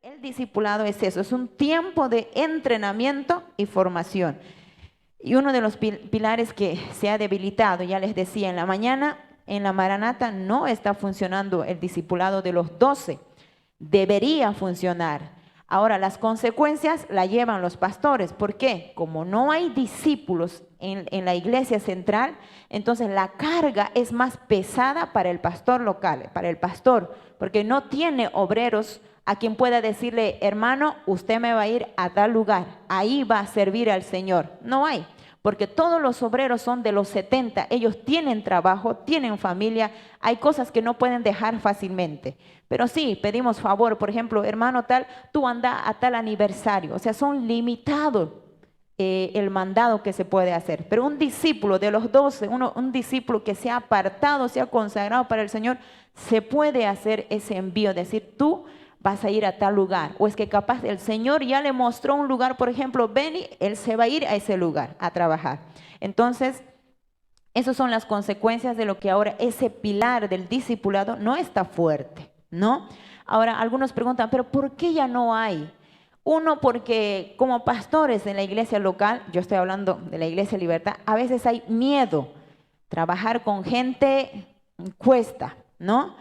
El discipulado es eso, es un tiempo de entrenamiento y formación. Y uno de los pilares que se ha debilitado, ya les decía, en la mañana, en la Maranata no está funcionando el discipulado de los 12. Debería funcionar. Ahora, las consecuencias la llevan los pastores. ¿Por qué? Como no hay discípulos en la iglesia central, entonces la carga es más pesada para el pastor local, para el pastor, porque no tiene obreros a quien pueda decirle, hermano, usted me va a ir a tal lugar, ahí va a servir al Señor. No hay, porque todos los obreros son de los 70, ellos tienen trabajo, tienen familia, hay cosas que no pueden dejar fácilmente. Pero sí, pedimos favor, por ejemplo, hermano tal, tú anda a tal aniversario, o sea, son limitados el mandado que se puede hacer. Pero un discípulo de los 12, un discípulo que se ha apartado, se ha consagrado para el Señor, se puede hacer ese envío, decir, tú vas a ir a tal lugar, o es que capaz el Señor ya le mostró un lugar, por ejemplo, Beni, él se va a ir a ese lugar a trabajar. Entonces, esas son las consecuencias de lo que ahora ese pilar del discipulado no está fuerte, ¿no? Ahora, algunos preguntan, ¿pero por qué ya no hay? Uno, porque como pastores en la iglesia local, yo estoy hablando de la Iglesia Libertad, a veces hay miedo. Trabajar con gente cuesta, ¿no?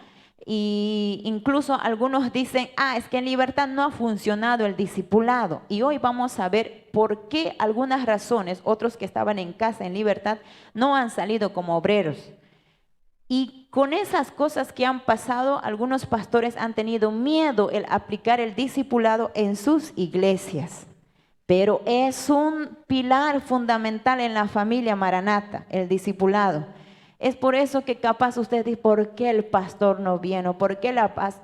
Y incluso algunos dicen, es que en Libertad no ha funcionado el discipulado. Y hoy vamos a ver por qué algunas razones, otros que estaban en casa en Libertad, no han salido como obreros. Y con esas cosas que han pasado, algunos pastores han tenido miedo el aplicar el discipulado en sus iglesias. Pero es un pilar fundamental en la familia Maranata, el discipulado. Es por eso que capaz usted dice, ¿por qué el pastor no viene? ¿Por qué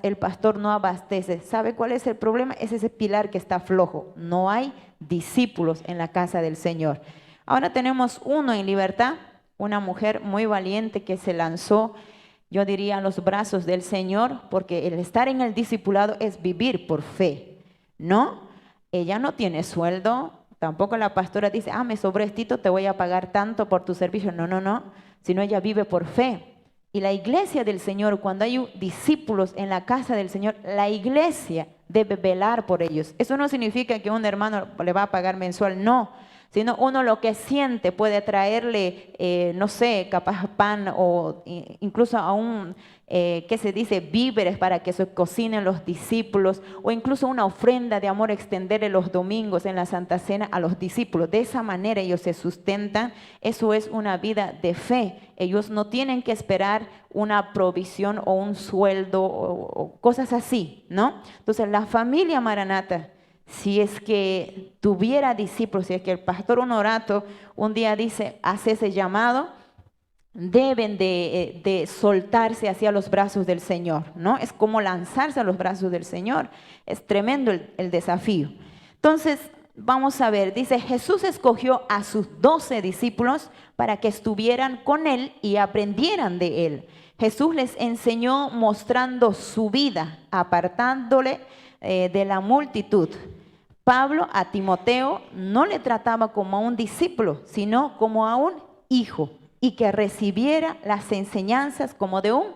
el pastor no abastece? ¿Sabe cuál es el problema? Es ese pilar que está flojo. No hay discípulos en la casa del Señor. Ahora tenemos uno en Libertad, una mujer muy valiente que se lanzó, yo diría, a los brazos del Señor, porque el estar en el discipulado es vivir por fe, ¿no? Ella no tiene sueldo, tampoco la pastora dice, me sobró estito, te voy a pagar tanto por tu servicio. No, no, no, sino ella vive por fe. Y la iglesia del Señor, cuando hay discípulos en la casa del Señor, la iglesia debe velar por ellos. Eso no significa que un hermano le va a pagar mensual, no, sino uno lo que siente puede traerle, no sé, capaz pan o incluso aún, ¿qué se dice? Víveres para que se cocinen los discípulos, o incluso una ofrenda de amor extenderle los domingos en la Santa Cena a los discípulos. De esa manera ellos se sustentan. Eso es una vida de fe. Ellos no tienen que esperar una provisión o un sueldo o cosas así, ¿no? Entonces la familia Maranata, si es que tuviera discípulos, si es que el pastor Honorato un día dice, hace ese llamado, deben de soltarse hacia los brazos del Señor, ¿no? Es como lanzarse a los brazos del Señor. Es tremendo el desafío. Entonces, vamos a ver, dice, Jesús escogió a sus 12 discípulos para que estuvieran con él y aprendieran de él. Jesús les enseñó mostrando su vida, apartándole de la multitud. Pablo a Timoteo no le trataba como a un discípulo, sino como a un hijo, y que recibiera las enseñanzas como de un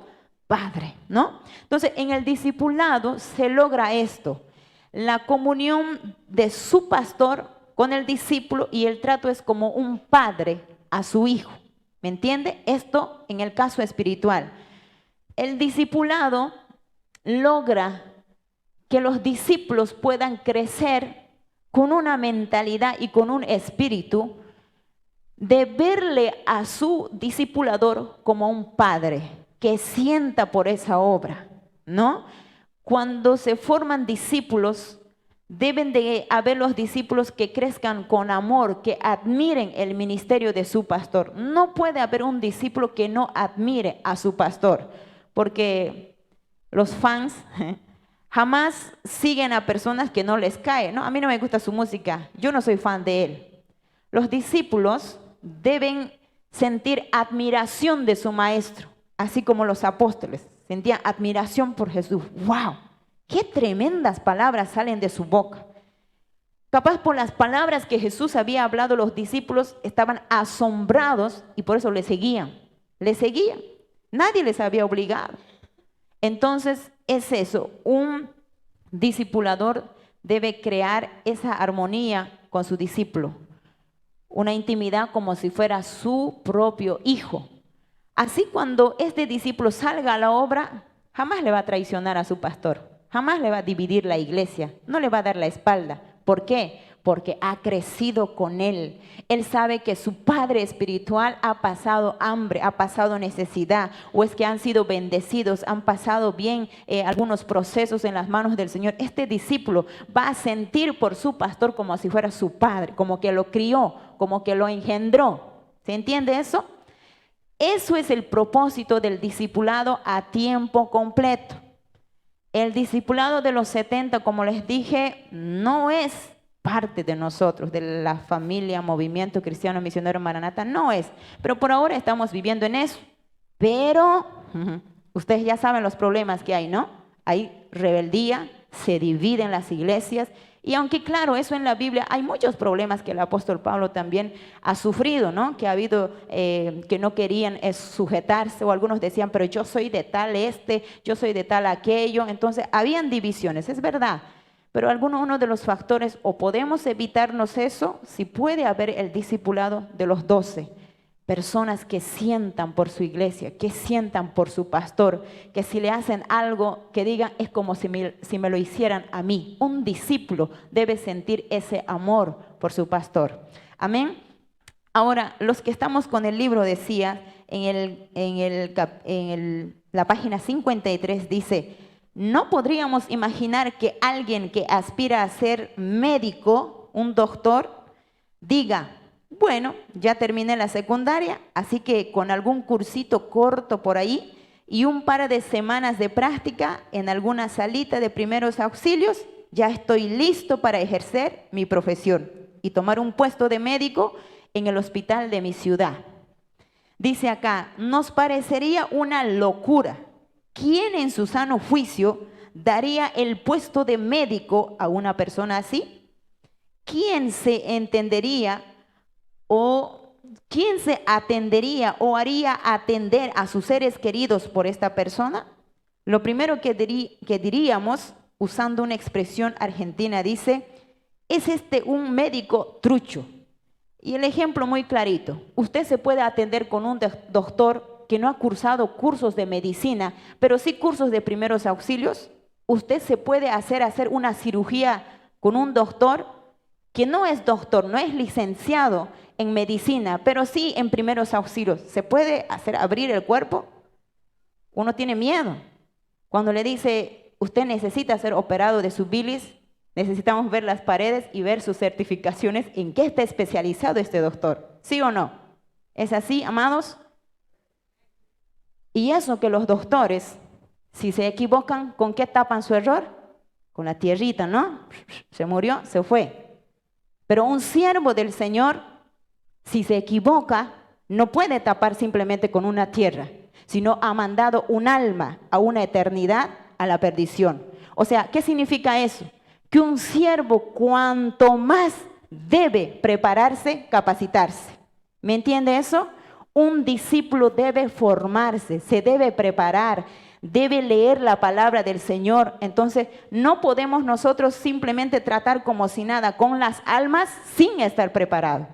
padre, ¿no? Entonces, en el discipulado se logra esto, la comunión de su pastor con el discípulo, y el trato es como un padre a su hijo, ¿me entiende? Esto en el caso espiritual. El discipulado logra que los discípulos puedan crecer con una mentalidad y con un espíritu de verle a su discipulador como un padre que sienta por esa obra, ¿no? Cuando se forman discípulos, deben de haber los discípulos que crezcan con amor, que admiren el ministerio de su pastor. No puede haber un discípulo que no admire a su pastor, porque los fans jamás siguen a personas que no les cae, ¿no? A mí no me gusta su música, yo no soy fan de él. Los discípulos deben sentir admiración de su maestro, así como los apóstoles sentían admiración por Jesús. ¡Wow! ¡Qué tremendas palabras salen de su boca! Capaz por las palabras que Jesús había hablado, los discípulos estaban asombrados y por eso le seguían. Le seguían. Nadie les había obligado. Entonces es eso, un discipulador debe crear esa armonía con su discípulo, una intimidad como si fuera su propio hijo. Así cuando este discípulo salga a la obra, jamás le va a traicionar a su pastor, jamás le va a dividir la iglesia, no le va a dar la espalda. ¿Por qué? Porque ha crecido con él. Él sabe que su padre espiritual ha pasado hambre, ha pasado necesidad, o es que han sido bendecidos, han pasado bien algunos procesos en las manos del Señor. Este discípulo va a sentir por su pastor como si fuera su padre, como que lo crió, como que lo engendró. ¿Se entiende eso? Eso es el propósito del discipulado a tiempo completo. El discipulado de los 70, como les dije, no es parte de nosotros, de la familia Movimiento Cristiano Misionero Maranata, no es. Pero por ahora estamos viviendo en eso. Pero ustedes ya saben los problemas que hay, ¿no? Hay rebeldía, se dividen las iglesias. Y aunque claro, eso en la Biblia, hay muchos problemas que el apóstol Pablo también ha sufrido, ¿no? Que ha habido que no querían sujetarse, o algunos decían, pero yo soy de tal yo soy de tal aquello. Entonces, habían divisiones, es verdad. Pero uno de los factores, o podemos evitarnos eso, si puede haber el discipulado de los 12. Personas que sientan por su iglesia, que sientan por su pastor, que si le hacen algo, que digan, es como si me lo hicieran a mí. Un discípulo debe sentir ese amor por su pastor. Amén. Ahora, los que estamos con el libro decía, la página 53 dice, no podríamos imaginar que alguien que aspira a ser médico, un doctor, diga, bueno, ya terminé la secundaria, así que con algún cursito corto por ahí y un par de semanas de práctica en alguna salita de primeros auxilios, ya estoy listo para ejercer mi profesión y tomar un puesto de médico en el hospital de mi ciudad. Dice acá, nos parecería una locura. ¿Quién en su sano juicio daría el puesto de médico a una persona así? ¿Quién se entendería o quién se atendería o haría atender a sus seres queridos por esta persona? Lo primero que diríamos, usando una expresión argentina, dice, es un médico trucho. Y el ejemplo muy clarito, usted se puede atender con un doctor que no ha cursado cursos de medicina, pero sí cursos de primeros auxilios. Usted se puede hacer una cirugía con un doctor que no es doctor, no es licenciado en medicina, pero sí en primeros auxilios. ¿Se puede abrir el cuerpo? Uno tiene miedo. Cuando le dice, usted necesita ser operado de su bilis, necesitamos ver las paredes y ver sus certificaciones, en qué está especializado este doctor. ¿Sí o no? ¿Es así, amados? Y eso que los doctores, si se equivocan, ¿con qué tapan su error? Con la tierrita, ¿no? Se murió, se fue. Pero un siervo del Señor, si se equivoca, no puede tapar simplemente con una tierra, sino ha mandado un alma a una eternidad, a la perdición. O sea, ¿qué significa eso? Que un siervo cuanto más debe prepararse, capacitarse. ¿Me entiende eso? Un discípulo debe formarse, se debe preparar, debe leer la palabra del Señor. Entonces, no podemos nosotros simplemente tratar como si nada con las almas sin estar preparados.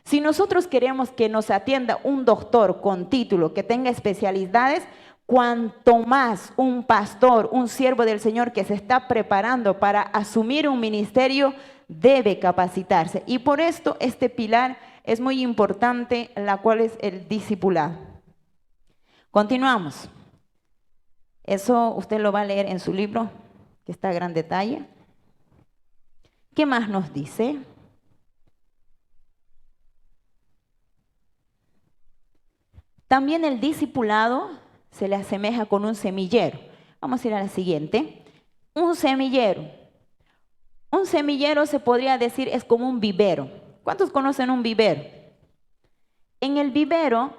Si nosotros queremos que nos atienda un doctor con título, que tenga especialidades, cuanto más un pastor, un siervo del Señor que se está preparando para asumir un ministerio, debe capacitarse. Y por esto este pilar es muy importante, la cual es el discipulado. Continuamos. Eso usted lo va a leer en su libro, que está a gran detalle. ¿Qué más nos dice? También el discipulado se le asemeja con un semillero. Vamos a ir a la siguiente. Un semillero. Un semillero se podría decir es como un vivero. ¿Cuántos conocen un vivero? En el vivero,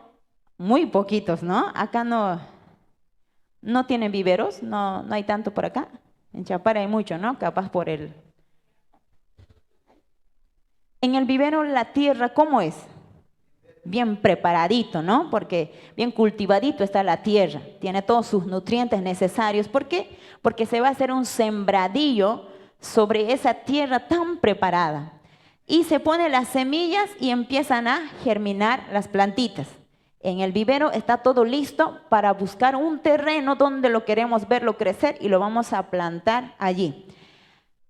muy poquitos, ¿no? Acá no tienen viveros, no hay tanto por acá. En Chapara hay mucho, ¿no? Capaz por el... En el vivero la tierra, ¿cómo es? bien preparadito, ¿no? Porque bien cultivadito está la tierra, tiene todos sus nutrientes necesarios. ¿Por qué? Porque se va a hacer un sembradillo sobre esa tierra tan preparada. Y se ponen las semillas y empiezan a germinar las plantitas. En el vivero está todo listo para buscar un terreno donde lo queremos verlo crecer y lo vamos a plantar allí.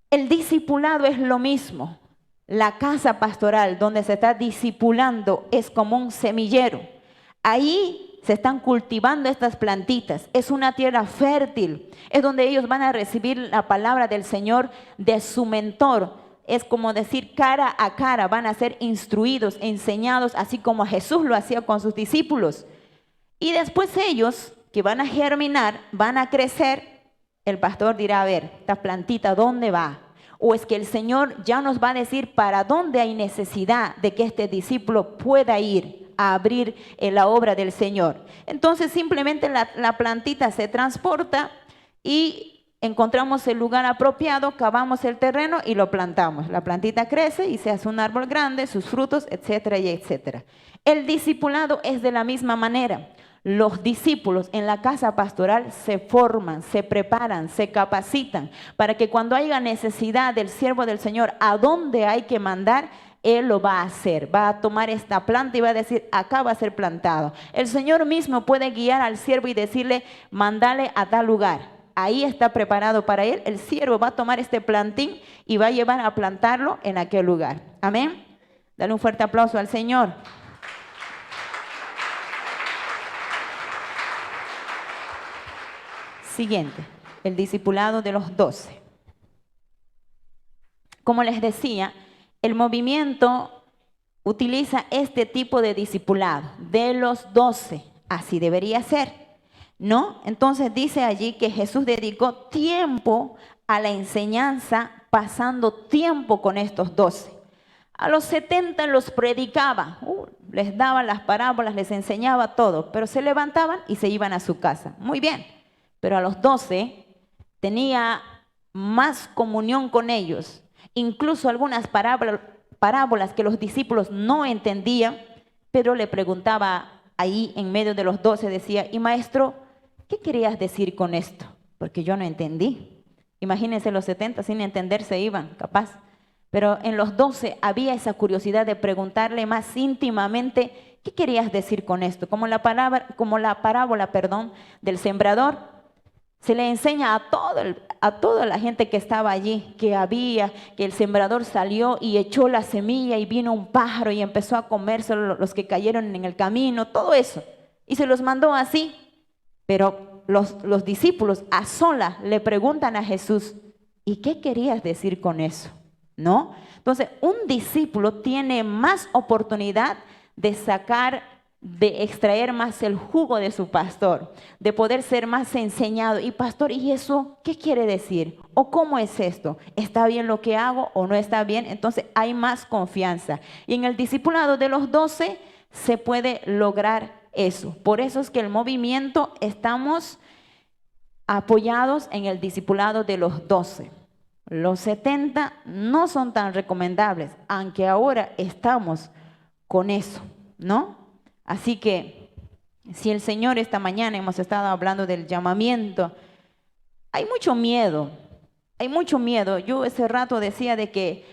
El discipulado es lo mismo. La casa pastoral donde se está discipulando es como un semillero. Ahí se están cultivando estas plantitas. Es una tierra fértil. Es donde ellos van a recibir la palabra del Señor de su mentor. Es como decir cara a cara, van a ser instruidos, enseñados, así como Jesús lo hacía con sus discípulos. Y después ellos, que van a germinar, van a crecer, el pastor dirá, a ver, esta plantita, ¿dónde va? O es que el Señor ya nos va a decir para dónde hay necesidad de que este discípulo pueda ir a abrir la obra del Señor. Entonces simplemente la plantita se transporta y encontramos el lugar apropiado, cavamos el terreno y lo plantamos. La plantita crece y se hace un árbol grande, sus frutos, etcétera y etcétera. El discipulado es de la misma manera. Los discípulos en la casa pastoral se forman, se preparan, se capacitan para que cuando haya necesidad del siervo del Señor, a dónde hay que mandar, Él lo va a hacer. Va a tomar esta planta y va a decir, acá va a ser plantado. El Señor mismo puede guiar al siervo y decirle, mándale a tal lugar. Ahí está preparado para él. El siervo va a tomar este plantín y va a llevar a plantarlo en aquel lugar. Amén. Dale un fuerte aplauso al Señor. Siguiente, el discipulado de los 12. Como les decía, el movimiento utiliza este tipo de discipulado de los 12. Así debería ser, ¿no? Entonces dice allí que Jesús dedicó tiempo a la enseñanza, pasando tiempo con estos 12. A los 70 los predicaba, les daba las parábolas, les enseñaba todo, pero se levantaban y se iban a su casa. Muy bien, pero a los 12 tenía más comunión con ellos. Incluso algunas parábolas que los discípulos no entendían, pero le preguntaba ahí en medio de los 12, decía, y maestro, ¿qué querías decir con esto? Porque yo no entendí. Imagínense, los 70 sin entender se iban, capaz. Pero en los 12 había esa curiosidad de preguntarle más íntimamente, ¿qué querías decir con esto? Como la parábola, del sembrador. Se le enseña a toda la gente que estaba allí, que el sembrador salió y echó la semilla y vino un pájaro y empezó a comerse los que cayeron en el camino, todo eso. Y se los mandó así. Pero los discípulos a solas le preguntan a Jesús, ¿y qué querías decir con eso? ¿No? Entonces, un discípulo tiene más oportunidad de extraer más el jugo de su pastor, de poder ser más enseñado. Y pastor, ¿y eso qué quiere decir? ¿O cómo es esto? ¿Está bien lo que hago o no está bien? Entonces hay más confianza. Y en el discipulado de los 12 se puede lograr eso. Por eso es que el movimiento estamos apoyados en el discipulado de los 12. Los 70 no son tan recomendables, aunque ahora estamos con eso, ¿no? Así que si el Señor esta mañana hemos estado hablando del llamamiento, hay mucho miedo, hay mucho miedo. Yo ese rato decía de que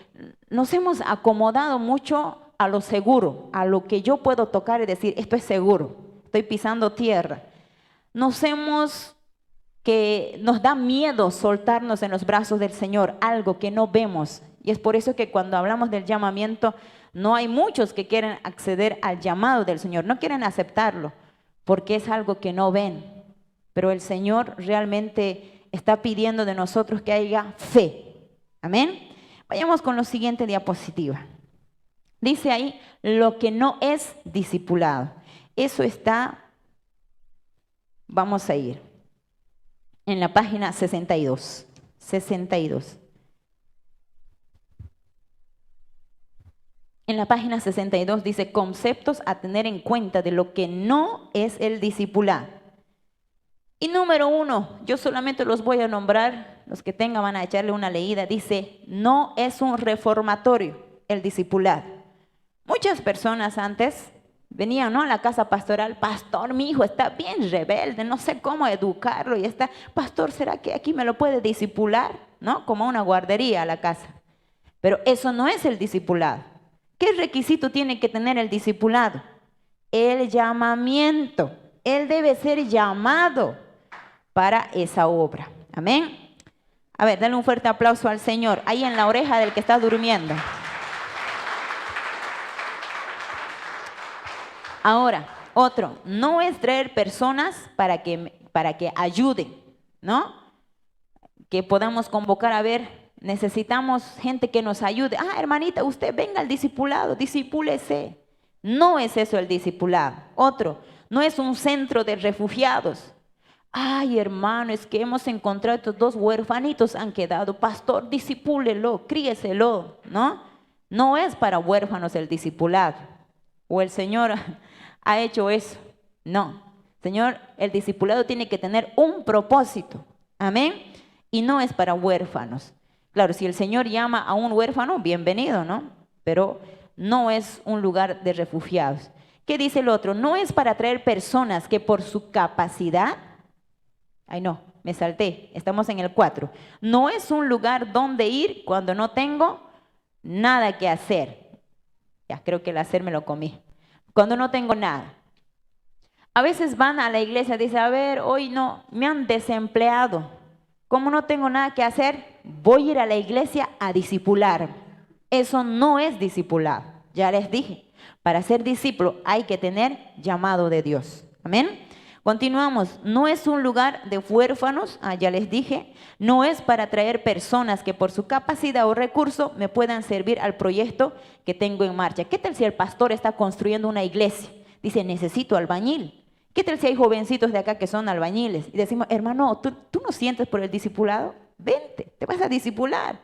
nos hemos acomodado mucho a lo seguro, a lo que yo puedo tocar y decir, esto es seguro, estoy pisando tierra. Nos da miedo soltarnos en los brazos del Señor, algo que no vemos. Y es por eso que cuando hablamos del llamamiento, no hay muchos que quieren acceder al llamado del Señor, no quieren aceptarlo, porque es algo que no ven. Pero el Señor realmente está pidiendo de nosotros que haya fe. Amén. Vayamos con la siguiente diapositiva. Dice ahí, lo que no es discipulado. Eso está, vamos a ir, en la página 62. 62. En la página 62 dice, conceptos a tener en cuenta de lo que no es el discipulado. Y número 1, yo solamente los voy a nombrar, los que tengan van a echarle una leída, dice, no es un reformatorio el discipulado. Muchas personas antes Venían, ¿no?, a la casa pastoral. Pastor, mi hijo está bien rebelde, no sé cómo educarlo. Y está, pastor, ¿será que aquí me lo puede discipular? ¿No? Como una guardería a la casa. Pero eso no es el discipulado. ¿Qué requisito tiene que tener el discipulado? El llamamiento. Él debe ser llamado para esa obra. Amén. A ver, dale un fuerte aplauso al Señor. Ahí en la oreja del que está durmiendo. Ahora, otro, no es traer personas para que ayuden, ¿no? Que podamos convocar, a ver, necesitamos gente que nos ayude. Ah, hermanita, usted venga al discipulado, discipúlese. No es eso el discipulado. Otro, no es un centro de refugiados. Ay, hermano, es que hemos encontrado estos 2 huérfanitos han quedado. Pastor, disipúlelo, críeselo, ¿no? No es para huérfanos el discipulado. O el Señor ha hecho eso. No. Señor, el discipulado tiene que tener un propósito. Amén. Y no es para huérfanos. Claro, si el Señor llama a un huérfano, bienvenido, ¿no? Pero no es un lugar de refugiados. ¿Qué dice el otro? No es para traer personas que por su capacidad, ay no, me salté, estamos en el 4. No es un lugar donde ir cuando no tengo nada que hacer. Ya, creo que el hacer me lo comí. Cuando no tengo nada. A veces van a la iglesia y dicen, a ver, hoy no, me han desempleado. Como no tengo nada que hacer, voy a ir a la iglesia a discipular. Eso no es discipulado. Ya les dije, para ser discípulo hay que tener llamado de Dios. Amén. Continuamos. No es un lugar de huérfanos, ya les dije. No es para traer personas que por su capacidad o recurso me puedan servir al proyecto que tengo en marcha. ¿Qué tal si el pastor está construyendo una iglesia? Dice, necesito albañil. ¿Qué tal si hay jovencitos de acá que son albañiles? Y decimos, hermano, ¿tú no sientes por el discipulado? Vente, te vas a discipular.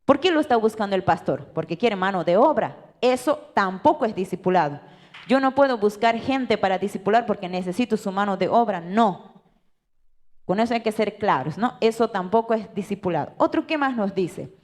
¿Por qué lo está buscando el pastor? Porque quiere mano de obra. Eso tampoco es discipulado. Yo no puedo buscar gente para discipular porque necesito su mano de obra. No. Con eso hay que ser claros, ¿no? Eso tampoco es discipulado. Otro, ¿qué más nos dice?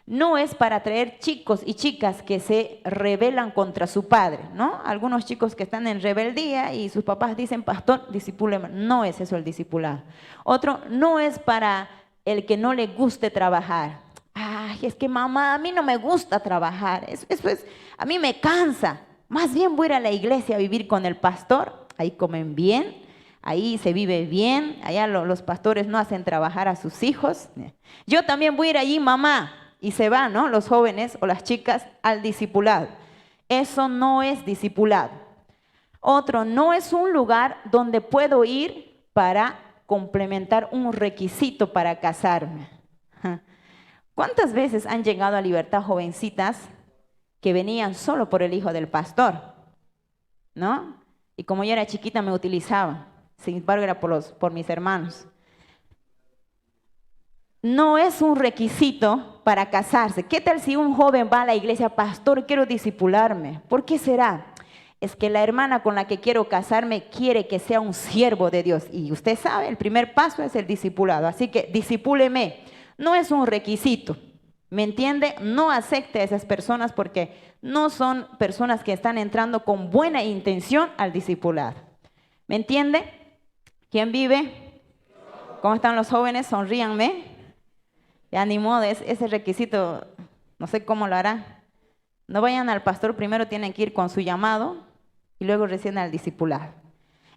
No es para traer chicos y chicas que se rebelan contra su padre, ¿no? Algunos chicos que están en rebeldía y sus papás dicen, pastor, discipúleme. No es eso el discipulado. Otro, no es para el que no le guste trabajar. Ay, es que mamá, a mí no me gusta trabajar. Eso es, a mí me cansa. Más bien voy a ir a la iglesia a vivir con el pastor. Ahí comen bien, ahí se vive bien. Allá los pastores no hacen trabajar a sus hijos. Yo también voy a ir allí, mamá. Y se van, ¿no?, los jóvenes o las chicas al discipulado. Eso no es discipulado. Otro, no es un lugar donde puedo ir para complementar un requisito para casarme. ¿Cuántas veces han llegado a Libertad jovencitas que venían solo por el hijo del pastor? ¿No? Y como yo era chiquita me utilizaban. Sin embargo, era por mis hermanos. No es un requisito para casarse. ¿Qué tal si un joven va a la iglesia, pastor, quiero discipularme? ¿Por qué será? Es que la hermana con la que quiero casarme quiere que sea un siervo de Dios. Y usted sabe, el primer paso es el discipulado. Así que discipúleme. No es un requisito. ¿Me entiende? No acepte a esas personas porque no son personas que están entrando con buena intención al discipulado. ¿Me entiende? ¿Quién vive? ¿Cómo están los jóvenes? Sonríanme. Ya ni modo, ese requisito, no sé cómo lo harán. No vayan al pastor, primero tienen que ir con su llamado y luego recién al discipulado.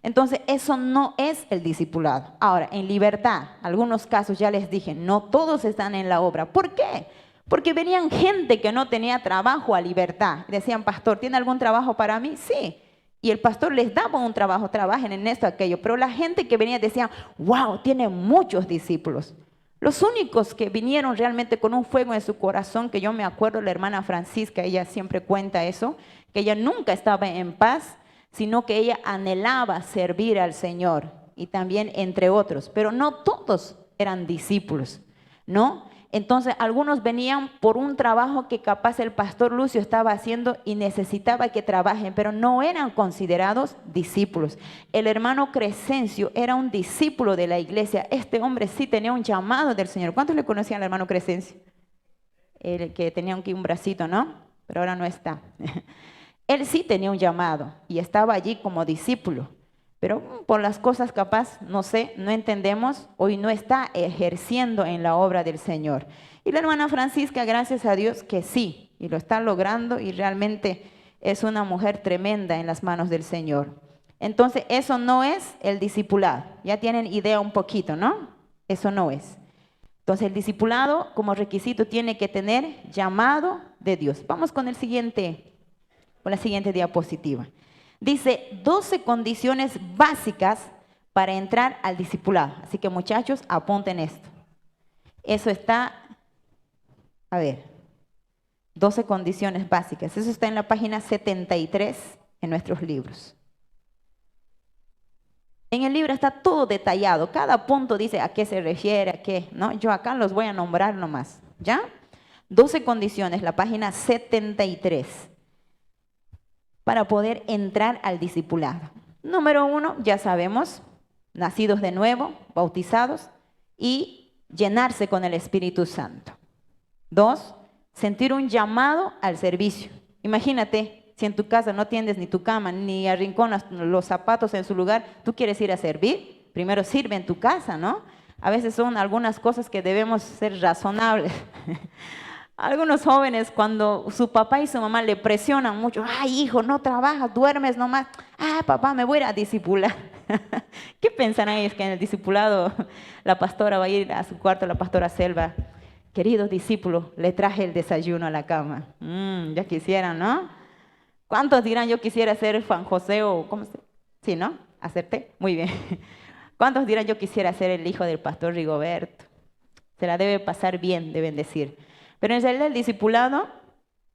Entonces, eso no es el discipulado. Ahora, en libertad, algunos casos ya les dije, no todos están en la obra. ¿Por qué? Porque venían gente que no tenía trabajo a libertad. Decían, pastor, ¿tiene algún trabajo para mí? Sí. Y el pastor les daba un trabajo, trabajen en esto, aquello. Pero la gente que venía decía, wow, tiene muchos discípulos. Los únicos que vinieron realmente con un fuego en su corazón, que yo me acuerdo, la hermana Francisca, ella siempre cuenta eso, que ella nunca estaba en paz, sino que ella anhelaba servir al Señor, y también entre otros, pero no todos eran discípulos, ¿no? Entonces algunos venían por un trabajo que capaz el pastor Lucio estaba haciendo y necesitaba que trabajen, pero no eran considerados discípulos. El hermano Crescencio era un discípulo de la iglesia. Este hombre sí tenía un llamado del Señor. ¿Cuántos le conocían al hermano Crescencio? El que tenía un bracito, ¿no? Pero ahora no está. él sí tenía un llamado y estaba allí como discípulo, pero por las cosas capaz, no sé, no entendemos, hoy no está ejerciendo en la obra del Señor. Y la hermana Francisca, gracias a Dios que sí, y lo está logrando y realmente es una mujer tremenda en las manos del Señor. Entonces, eso no es el discipulado. Ya tienen idea un poquito, ¿no? Eso no es. Entonces, el discipulado como requisito tiene que tener llamado de Dios. Vamos con la siguiente diapositiva. Dice 12 condiciones básicas para entrar al discipulado. Así que muchachos, apunten esto. Eso está, a ver, 12 condiciones básicas. Eso está en la página 73 en nuestros libros. En el libro está todo detallado. Cada punto dice a qué se refiere, a qué, ¿no? Yo acá los voy a nombrar nomás, ¿ya? 12 condiciones, la página 73, para poder entrar al discipulado. Número 1, ya sabemos, nacidos de nuevo, bautizados y llenarse con el Espíritu Santo. 2, sentir un llamado al servicio. Imagínate, si en tu casa no tiendes ni tu cama, ni arrinconas los zapatos en su lugar, tú quieres ir a servir, primero sirve en tu casa, ¿no? A veces son algunas cosas que debemos ser razonables. Algunos jóvenes cuando su papá y su mamá le presionan mucho, ay hijo, no trabajas, duermes nomás, papá, me voy a ir a discipular. ¿Qué pensarán ellos que en el discipulado la pastora va a ir a su cuarto, la pastora Selva? Queridos discípulos, le traje el desayuno a la cama. Ya quisieran, ¿no? ¿Cuántos dirán yo quisiera ser Juan José o cómo se? Sí, ¿no? ¿Acerté? Muy bien. ¿Cuántos dirán yo quisiera ser el hijo del pastor Rigoberto? Se la debe pasar bien, deben decir. Pero en realidad el discipulado,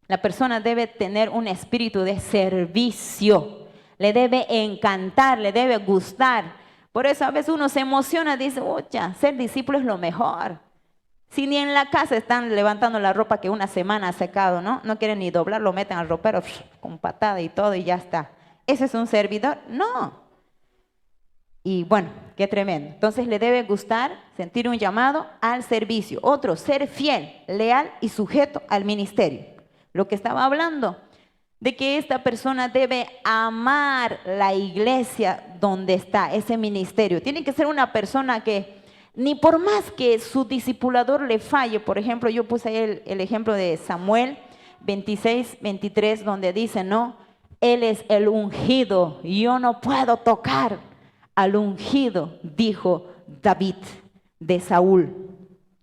la persona debe tener un espíritu de servicio. Le debe encantar, le debe gustar. Por eso a veces uno se emociona y dice, ocha, ser discípulo es lo mejor. Si ni en la casa están levantando la ropa que una semana ha secado, ¿no? No quieren ni doblar, lo meten al ropero con patada y todo y ya está. ¿Ese es un servidor? No. Y bueno, qué tremendo. Entonces le debe gustar, sentir un llamado al servicio. Otro, ser fiel, leal y sujeto al ministerio. Lo que estaba hablando, de que esta persona debe amar la iglesia donde está, ese ministerio. Tiene que ser una persona que ni por más que su discipulador le falle, por ejemplo, yo puse ahí el ejemplo de Samuel 26, 23, donde dice, no, él es el ungido, yo no puedo tocar al ungido, dijo David de Saúl.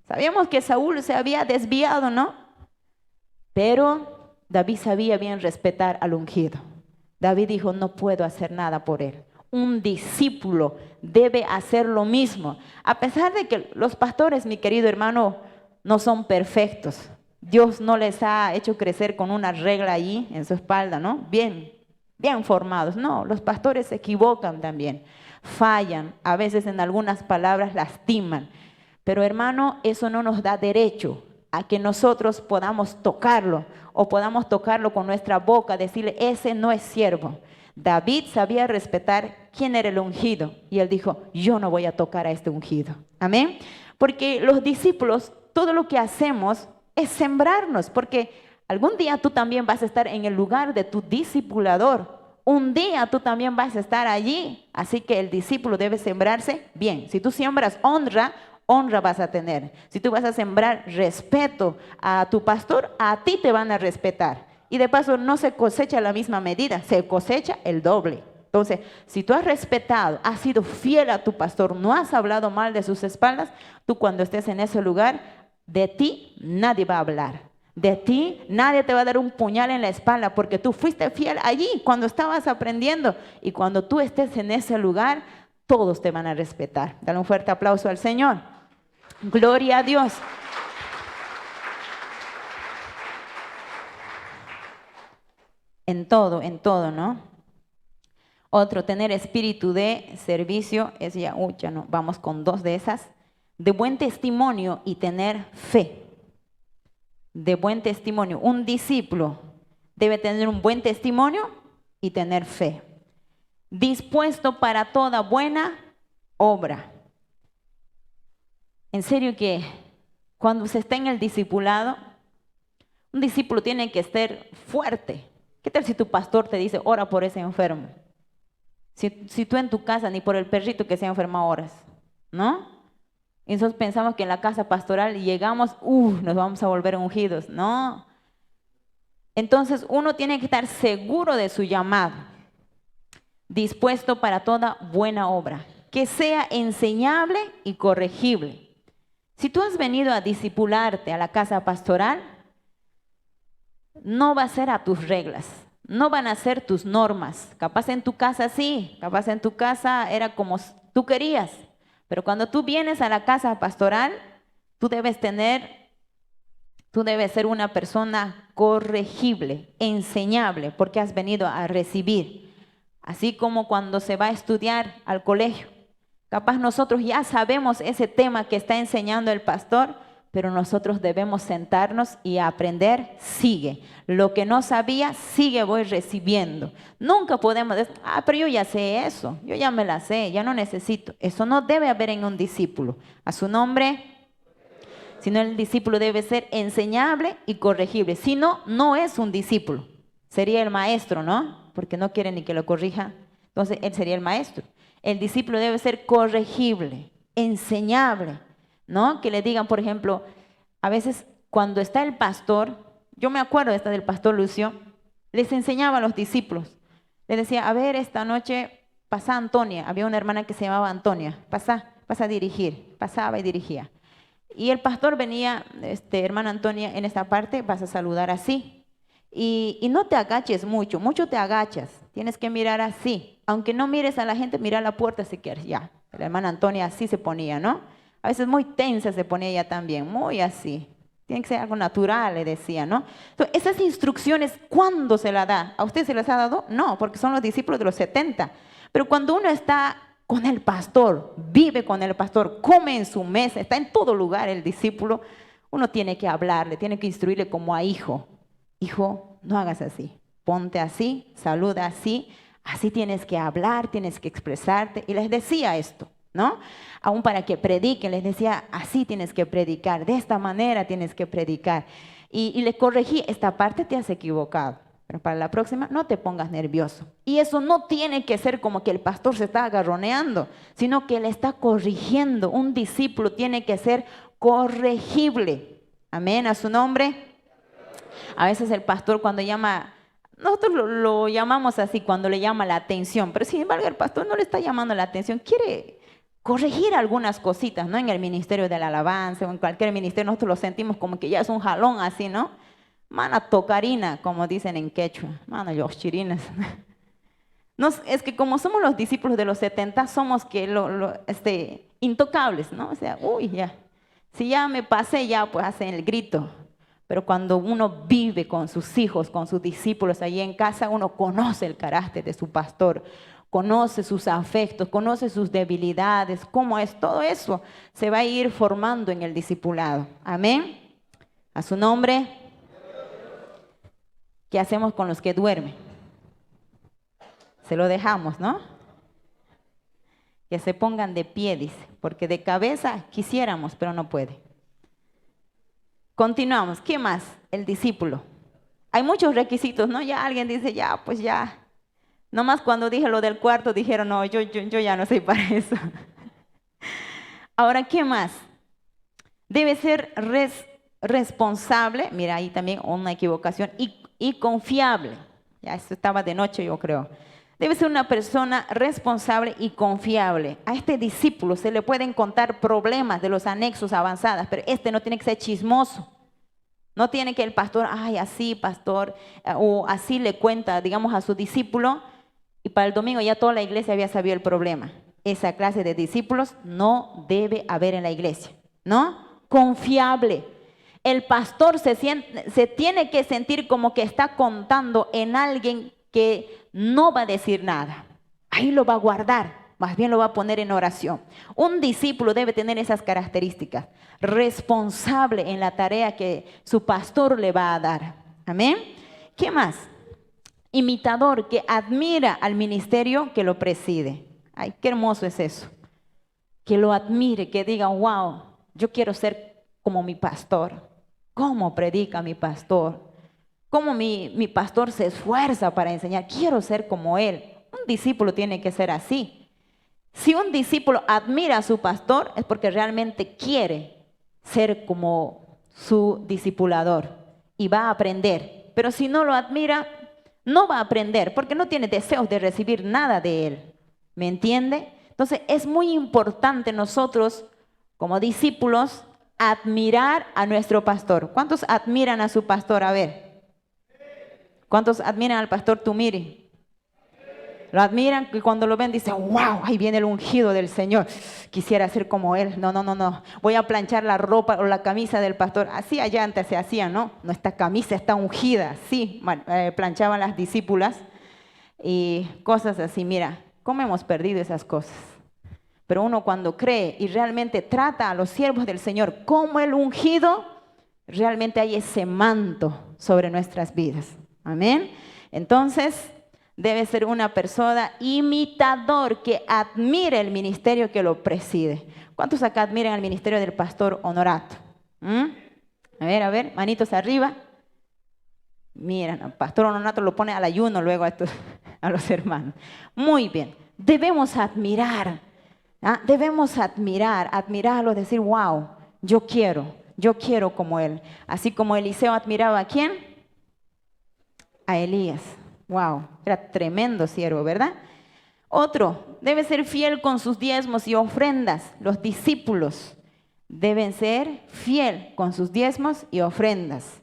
Sabíamos que Saúl se había desviado, ¿no? Pero David sabía bien respetar al ungido. David dijo, no puedo hacer nada por él. Un discípulo debe hacer lo mismo. A pesar de que los pastores, mi querido hermano, no son perfectos. Dios no les ha hecho crecer con una regla allí en su espalda, ¿no? Bien formados. No, los pastores se equivocan también. Fallan, a veces en algunas palabras lastiman. Pero hermano, eso no nos da derecho a que nosotros podamos tocarlo o podamos tocarlo con nuestra boca, decirle, ese no es siervo. David sabía respetar quién era el ungido y él dijo, yo no voy a tocar a este ungido. Amén. Porque los discípulos, todo lo que hacemos es sembrarnos, porque algún día tú también vas a estar en el lugar de tu discipulador. Un día tú también vas a estar allí. Así que el discípulo debe sembrarse bien. Si tú siembras honra, honra vas a tener. Si tú vas a sembrar respeto a tu pastor, a ti te van a respetar. Y de paso no se cosecha la misma medida, se cosecha el doble. Entonces, si tú has respetado, has sido fiel a tu pastor, no has hablado mal de sus espaldas, tú cuando estés en ese lugar, de ti nadie va a hablar. De ti nadie te va a dar un puñal en la espalda porque tú fuiste fiel allí cuando estabas aprendiendo. Y cuando tú estés en ese lugar, todos te van a respetar. Dale un fuerte aplauso al Señor. Gloria a Dios. En todo, ¿no? Otro, tener espíritu de servicio, es ya no, vamos con dos de esas. De buen testimonio y tener fe. De buen testimonio. Un discípulo debe tener un buen testimonio y tener fe. Dispuesto para toda buena obra. En serio que cuando se está en el discipulado, un discípulo tiene que estar fuerte, ¿Qué tal si tu pastor te dice, ora por ese enfermo? Si tú en tu casa ni por el perrito que se ha enfermado oras, ¿no? Y nosotros pensamos que en la casa pastoral llegamos, nos vamos a volver ungidos. No. Entonces uno tiene que estar seguro de su llamado, dispuesto para toda buena obra, que sea enseñable y corregible. Si tú has venido a discipularte a la casa pastoral, no va a ser a tus reglas, no van a ser tus normas. Capaz en tu casa sí, capaz en tu casa era como tú querías, pero cuando tú vienes a la casa pastoral, tú debes ser una persona corregible, enseñable, porque has venido a recibir. Así como cuando se va a estudiar al colegio. Capaz nosotros ya sabemos ese tema que está enseñando el pastor, pero nosotros debemos sentarnos y aprender, sigue. Lo que no sabía, sigue, voy recibiendo. Nunca podemos decir, pero yo ya sé eso, yo ya me la sé, ya no necesito. Eso no debe haber en un discípulo. A su nombre, sino el discípulo debe ser enseñable y corregible. Si no, no es un discípulo. Sería el maestro, ¿no? Porque no quiere ni que lo corrija. Entonces, él sería el maestro. El discípulo debe ser corregible, enseñable, ¿no? Que le digan, por ejemplo, a veces cuando está el pastor, yo me acuerdo esta del pastor Lucio, les enseñaba a los discípulos. Les decía, a ver, esta noche pasa Antonia. Había una hermana que se llamaba Antonia. Pasa a dirigir. Pasaba y dirigía. Y el pastor venía, hermana Antonia, en esta parte vas a saludar así. Y no te agaches mucho te agachas. Tienes que mirar así. Aunque no mires a la gente, mira a la puerta si quieres. Ya, la hermana Antonia así se ponía, ¿no? A veces muy tensa se ponía ella también, muy así. Tiene que ser algo natural, le decía, ¿no? Entonces, esas instrucciones, ¿cuándo se las da? ¿A usted se las ha dado? No, porque son los discípulos de los 70. Pero cuando uno está con el pastor, vive con el pastor, come en su mesa, está en todo lugar el discípulo, uno tiene que hablarle, tiene que instruirle como a hijo. Hijo, no hagas así, ponte así, saluda así, así tienes que hablar, tienes que expresarte. Y les decía esto, ¿no? Aún para que prediquen, les decía, así tienes que predicar, de esta manera tienes que predicar. Y le corregí, esta parte te has equivocado, pero para la próxima no te pongas nervioso. Y eso no tiene que ser como que el pastor se está agarroneando, sino que le está corrigiendo. Un discípulo tiene que ser corregible. Amén, a su nombre. A veces el pastor cuando llama, nosotros lo llamamos así cuando le llama la atención, pero sin embargo el pastor no le está llamando la atención, quiere corregir algunas cositas, ¿no? En el ministerio de la alabanza o en cualquier ministerio nosotros lo sentimos como que ya es un jalón así, ¿no? Mana tocarina, como dicen en quechua, mana los chirines. Es que como somos los discípulos de los 70, somos que intocables, ¿no? O sea, ya, si ya me pasé, ya pues hacen el grito. Pero cuando uno vive con sus hijos, con sus discípulos allí en casa, uno conoce el carácter de su pastor, conoce sus afectos, conoce sus debilidades, cómo es. Todo eso se va a ir formando en el discipulado. Amén. A su nombre. ¿Qué hacemos con los que duermen? Se lo dejamos, ¿no? Que se pongan de pie, dice, porque de cabeza quisiéramos, pero no puede. Continuamos. ¿Qué más? El discípulo. Hay muchos requisitos, ¿no? Ya alguien dice, ya, pues ya. Nomás cuando dije lo del cuarto, dijeron, no, yo ya no soy para eso. Ahora, ¿qué más? Debe ser responsable, mira, ahí también una equivocación, y confiable. Ya, esto estaba de noche, yo creo. Debe ser una persona responsable y confiable. A este discípulo se le pueden contar problemas de los anexos avanzadas, pero no tiene que ser chismoso. No tiene que el pastor, así, pastor, o así le cuenta, digamos, a su discípulo, y para el domingo ya toda la iglesia había sabido el problema. Esa clase de discípulos no debe haber en la iglesia, ¿no? Confiable. El pastor se tiene que sentir como que está contando en alguien que no va a decir nada. Ahí lo va a guardar, más bien lo va a poner en oración. Un discípulo debe tener esas características. Responsable en la tarea que su pastor le va a dar. Amén. ¿Qué más? Imitador, que admira al ministerio que lo preside. Ay, qué hermoso es eso. Que lo admire, que diga, wow, yo quiero ser como mi pastor. ¿Cómo predica mi pastor? cómo mi pastor se esfuerza para enseñar. Quiero ser como él. Un discípulo tiene que ser así. Si un discípulo admira a su pastor, es porque realmente quiere ser como su discipulador y va a aprender. Pero si no lo admira, no va a aprender porque no tiene deseos de recibir nada de él. ¿Me entiende? Entonces es muy importante nosotros, como discípulos, admirar a nuestro pastor. ¿Cuántos admiran a su pastor? A ver. ¿Cuántos admiran al pastor Tumiri? Lo admiran y cuando lo ven dicen, wow, ahí viene el ungido del Señor. Quisiera ser como él. No, no, no, no. Voy a planchar la ropa o la camisa del pastor. Así allá antes se hacía, ¿no? Nuestra camisa está ungida. Sí, planchaban las discípulas y cosas así. Mira, ¿cómo hemos perdido esas cosas? Pero uno cuando cree y realmente trata a los siervos del Señor como el ungido, realmente hay ese manto sobre nuestras vidas. Amén. Entonces, debe ser una persona imitador que admire el ministerio que lo preside. ¿Cuántos acá admiran el ministerio del pastor Honorato? A ver, manitos arriba. Mira, el pastor Honorato lo pone al ayuno luego a los hermanos. Muy bien, debemos admirar, debemos admirarlo, decir, wow, yo quiero como él. Así como Eliseo admiraba ¿a quién? A Elías. Wow, era tremendo siervo, ¿verdad? Otro, debe ser fiel con sus diezmos y ofrendas. Los discípulos deben ser fiel con sus diezmos y ofrendas.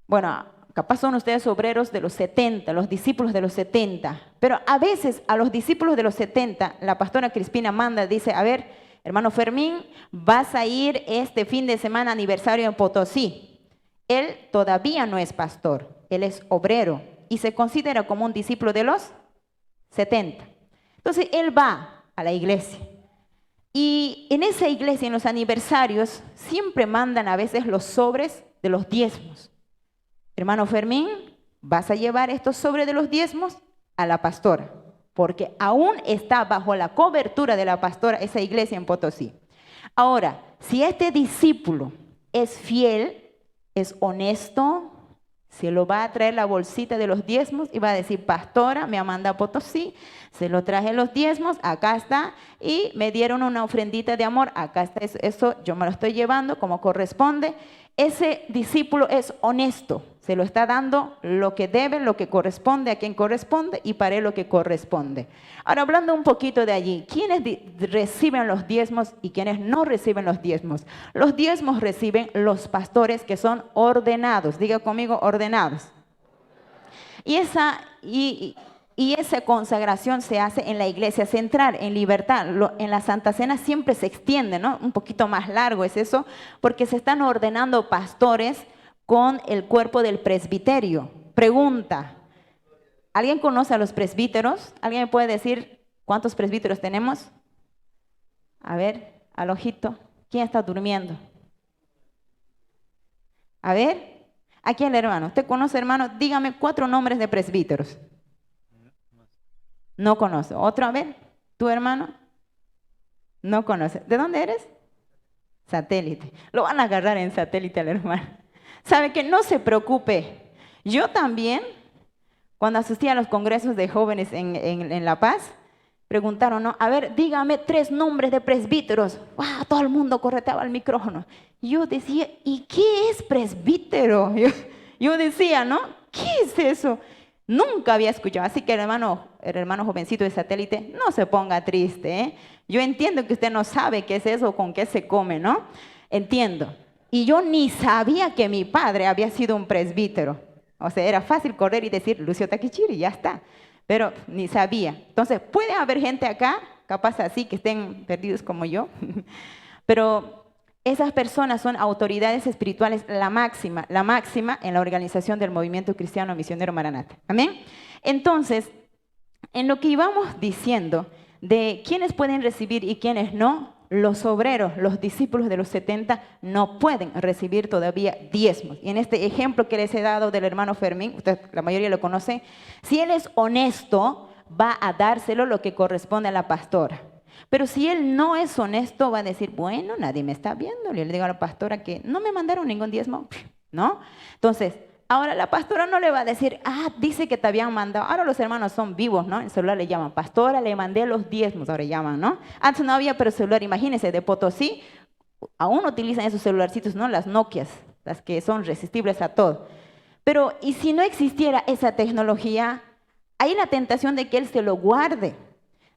Bueno, capaz son ustedes obreros de los 70, los discípulos de los 70, pero a veces a los discípulos de los 70, la pastora Crispina manda, dice, a ver, hermano Fermín, vas a ir este fin de semana aniversario en Potosí. Él todavía no es pastor. Él es obrero y se considera como un discípulo de los 70. Entonces, él va a la iglesia. Y en esa iglesia, en los aniversarios, siempre mandan a veces los sobres de los diezmos. Hermano Fermín, vas a llevar estos sobres de los diezmos a la pastora, porque aún está bajo la cobertura de la pastora esa iglesia en Potosí. Ahora, si este discípulo es fiel, es honesto, se lo va a traer la bolsita de los diezmos y va a decir, pastora, me ha mandado a Potosí, se lo traje los diezmos, acá está, y me dieron una ofrendita de amor, acá está eso, yo me lo estoy llevando como corresponde. Ese discípulo es honesto, se lo está dando lo que debe, lo que corresponde a quien corresponde y para él lo que corresponde. Ahora, hablando un poquito de allí, ¿quiénes reciben los diezmos y quiénes no reciben los diezmos? Los diezmos reciben los pastores que son ordenados, diga conmigo, ordenados. Y esa consagración se hace en la iglesia central, en libertad. En la Santa Cena siempre se extiende, ¿no? Un poquito más largo es eso, porque se están ordenando pastores con el cuerpo del presbiterio. Pregunta, ¿alguien conoce a los presbíteros? ¿Alguien me puede decir cuántos presbíteros tenemos? A ver, al ojito, ¿quién está durmiendo? A ver, aquí el hermano. ¿Usted conoce, hermano? Dígame 4 nombres de presbíteros. No conoce. ¿Otro? A ver, ¿tu hermano? No conoce. ¿De dónde eres? Satélite. Lo van a agarrar en satélite al hermano. ¿Sabe qué? No se preocupe. Yo también, cuando asistía a los congresos de jóvenes en La Paz, preguntaron, ¿no? A ver, dígame 3 nombres de presbíteros. ¡Wow! Todo el mundo correteaba el micrófono. Yo decía, ¿y qué es presbítero? Yo decía, ¿no? ¿Qué es eso? Nunca había escuchado, así que el hermano jovencito de satélite, no se ponga triste, ¿eh? Yo entiendo que usted no sabe qué es eso, con qué se come, ¿no? Entiendo. Y yo ni sabía que mi padre había sido un presbítero. O sea, era fácil correr y decir, Lucio Taquichiri, ya está. Pero ni sabía. Entonces, puede haber gente acá, capaz así, que estén perdidos como yo. Pero esas personas son autoridades espirituales, la máxima en la organización del movimiento cristiano misionero Maranata. Amén. Entonces, en lo que íbamos diciendo de quiénes pueden recibir y quiénes no, los obreros, los discípulos de los 70 no pueden recibir todavía diezmos. Y en este ejemplo que les he dado del hermano Fermín, usted, la mayoría lo conoce, si él es honesto, va a dárselo lo que corresponde a la pastora. Pero si él no es honesto, va a decir, bueno, nadie me está viendo. Yo le digo a la pastora que no me mandaron ningún diezmo, ¿no? Entonces, ahora la pastora no le va a decir, dice que te habían mandado. Ahora los hermanos son vivos, ¿no? En el celular le llaman, pastora, le mandé los diezmos, ahora llaman, ¿no? Antes no había pero celular, imagínense, de Potosí, aún utilizan esos celularcitos, ¿no? Las Nokias, las que son resistibles a todo. Pero, ¿y si no existiera esa tecnología? Hay la tentación de que él se lo guarde.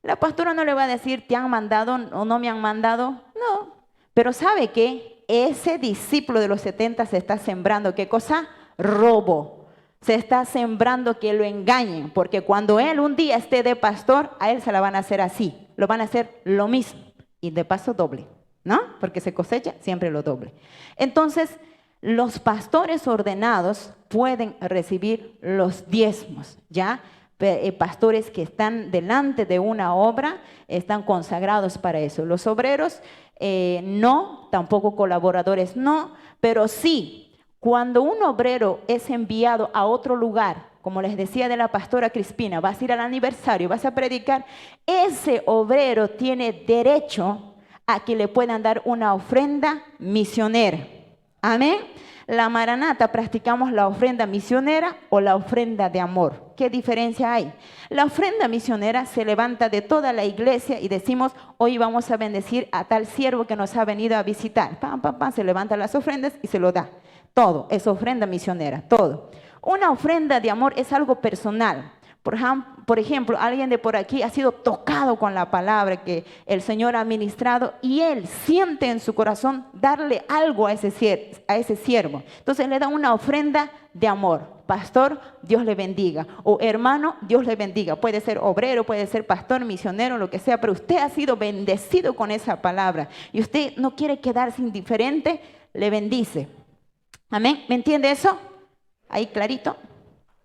La pastora no le va a decir, ¿te han mandado o no me han mandado? No. Pero ¿sabe qué? Ese discípulo de los 70 se está sembrando, ¿qué cosa? Robo. Se está sembrando que lo engañen, porque cuando él un día esté de pastor, a él se la van a hacer así. Lo van a hacer lo mismo y de paso doble, ¿no? Porque se cosecha siempre lo doble. Entonces, los pastores ordenados pueden recibir los diezmos, ¿ya? Pastores que están delante de una obra están consagrados para eso. Los obreros no, tampoco colaboradores no, pero sí, cuando un obrero es enviado a otro lugar, como les decía de la pastora Crispina, vas a ir al aniversario, vas a predicar, ese obrero tiene derecho a que le puedan dar una ofrenda misionera. Amén. La Maranata practicamos la ofrenda misionera o la ofrenda de amor. ¿Qué diferencia hay? La ofrenda misionera se levanta de toda la iglesia y decimos, hoy vamos a bendecir a tal siervo que nos ha venido a visitar. Pam, pam, pam, se levantan las ofrendas y se lo da. Todo es ofrenda misionera, todo. Una ofrenda de amor es algo personal. Por ejemplo, alguien de por aquí ha sido tocado con la palabra que el Señor ha ministrado y él siente en su corazón darle algo a ese siervo. Entonces le da una ofrenda de amor. Pastor, Dios le bendiga. O hermano, Dios le bendiga. Puede ser obrero, puede ser pastor, misionero, lo que sea, pero usted ha sido bendecido con esa palabra y usted no quiere quedarse indiferente, le bendice. Amén. ¿Me entiende eso? Ahí clarito.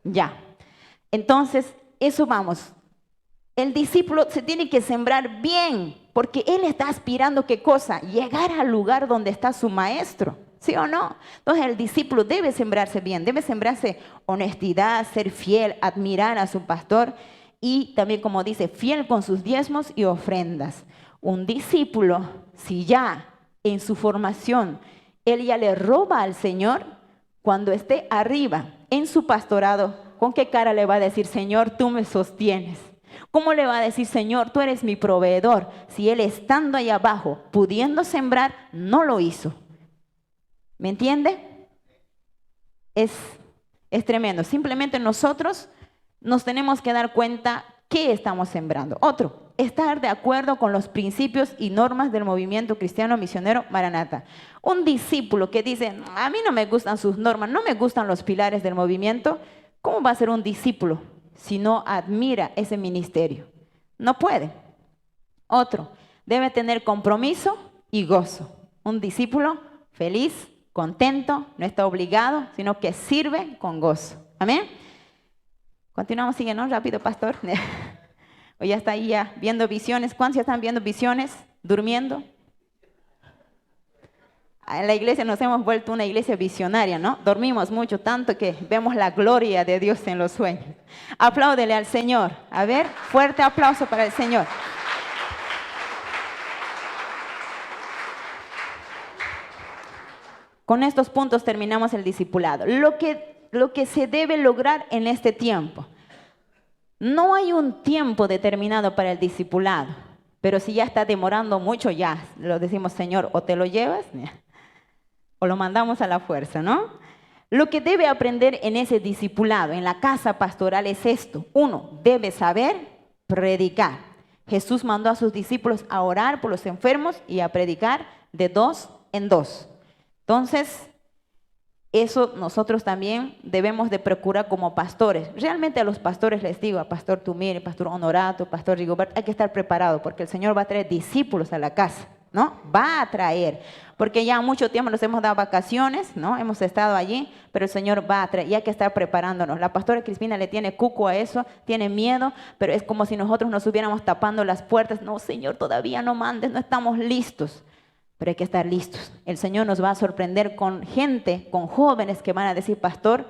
Ya. Entonces, eso vamos. El discípulo se tiene que sembrar bien, porque él está aspirando, ¿qué cosa? Llegar al lugar donde está su maestro, ¿sí o no? Entonces, el discípulo debe sembrarse bien, debe sembrarse honestidad, ser fiel, admirar a su pastor y también, como dice, fiel con sus diezmos y ofrendas. Un discípulo, si ya en su formación él ya le roba al Señor, cuando esté arriba en su pastorado, ¿con qué cara le va a decir, Señor, tú me sostienes? ¿Cómo le va a decir, Señor, tú eres mi proveedor? Si él estando ahí abajo, pudiendo sembrar, no lo hizo. ¿Me entiende? Es tremendo. Simplemente nosotros nos tenemos que dar cuenta qué estamos sembrando. Otro, estar de acuerdo con los principios y normas del movimiento cristiano misionero Maranata. Un discípulo que dice, a mí no me gustan sus normas, no me gustan los pilares del movimiento, ¿cómo va a ser un discípulo si no admira ese ministerio? No puede. Otro, debe tener compromiso y gozo. Un discípulo feliz, contento, no está obligado, sino que sirve con gozo. Amén. Continuamos, síguenos rápido, pastor. O ya está ahí ya viendo visiones. ¿Cuántos ya están viendo visiones? ¿Durmiendo? En la iglesia nos hemos vuelto una iglesia visionaria, ¿no? Dormimos mucho, tanto que vemos la gloria de Dios en los sueños. Apláudele al Señor. A ver, fuerte aplauso para el Señor. Con estos puntos terminamos el discipulado. Lo que se debe lograr en este tiempo. No hay un tiempo determinado para el discipulado, pero si ya está demorando mucho, ya lo decimos, Señor, o te lo llevas o lo mandamos a la fuerza, ¿no? Lo que debe aprender en ese discipulado, en la casa pastoral, es esto. Uno, debe saber predicar. Jesús mandó a sus discípulos a orar por los enfermos y a predicar de 2 en 2. Entonces, eso nosotros también debemos de procurar como pastores. Realmente a los pastores les digo, a Pastor Tumiri, Pastor Honorato, Pastor Rigobert, hay que estar preparado porque el Señor va a traer discípulos a la casa, ¿no? Va a traer, porque ya mucho tiempo nos hemos dado vacaciones, ¿no? Hemos estado allí, pero el Señor va a traer y hay que estar preparándonos. La pastora Crispina le tiene cuco a eso, tiene miedo, pero es como si nosotros nos estuviéramos tapando las puertas. No, Señor, todavía no mandes, no estamos listos. Pero hay que estar listos. El Señor nos va a sorprender con gente, con jóvenes que van a decir, pastor,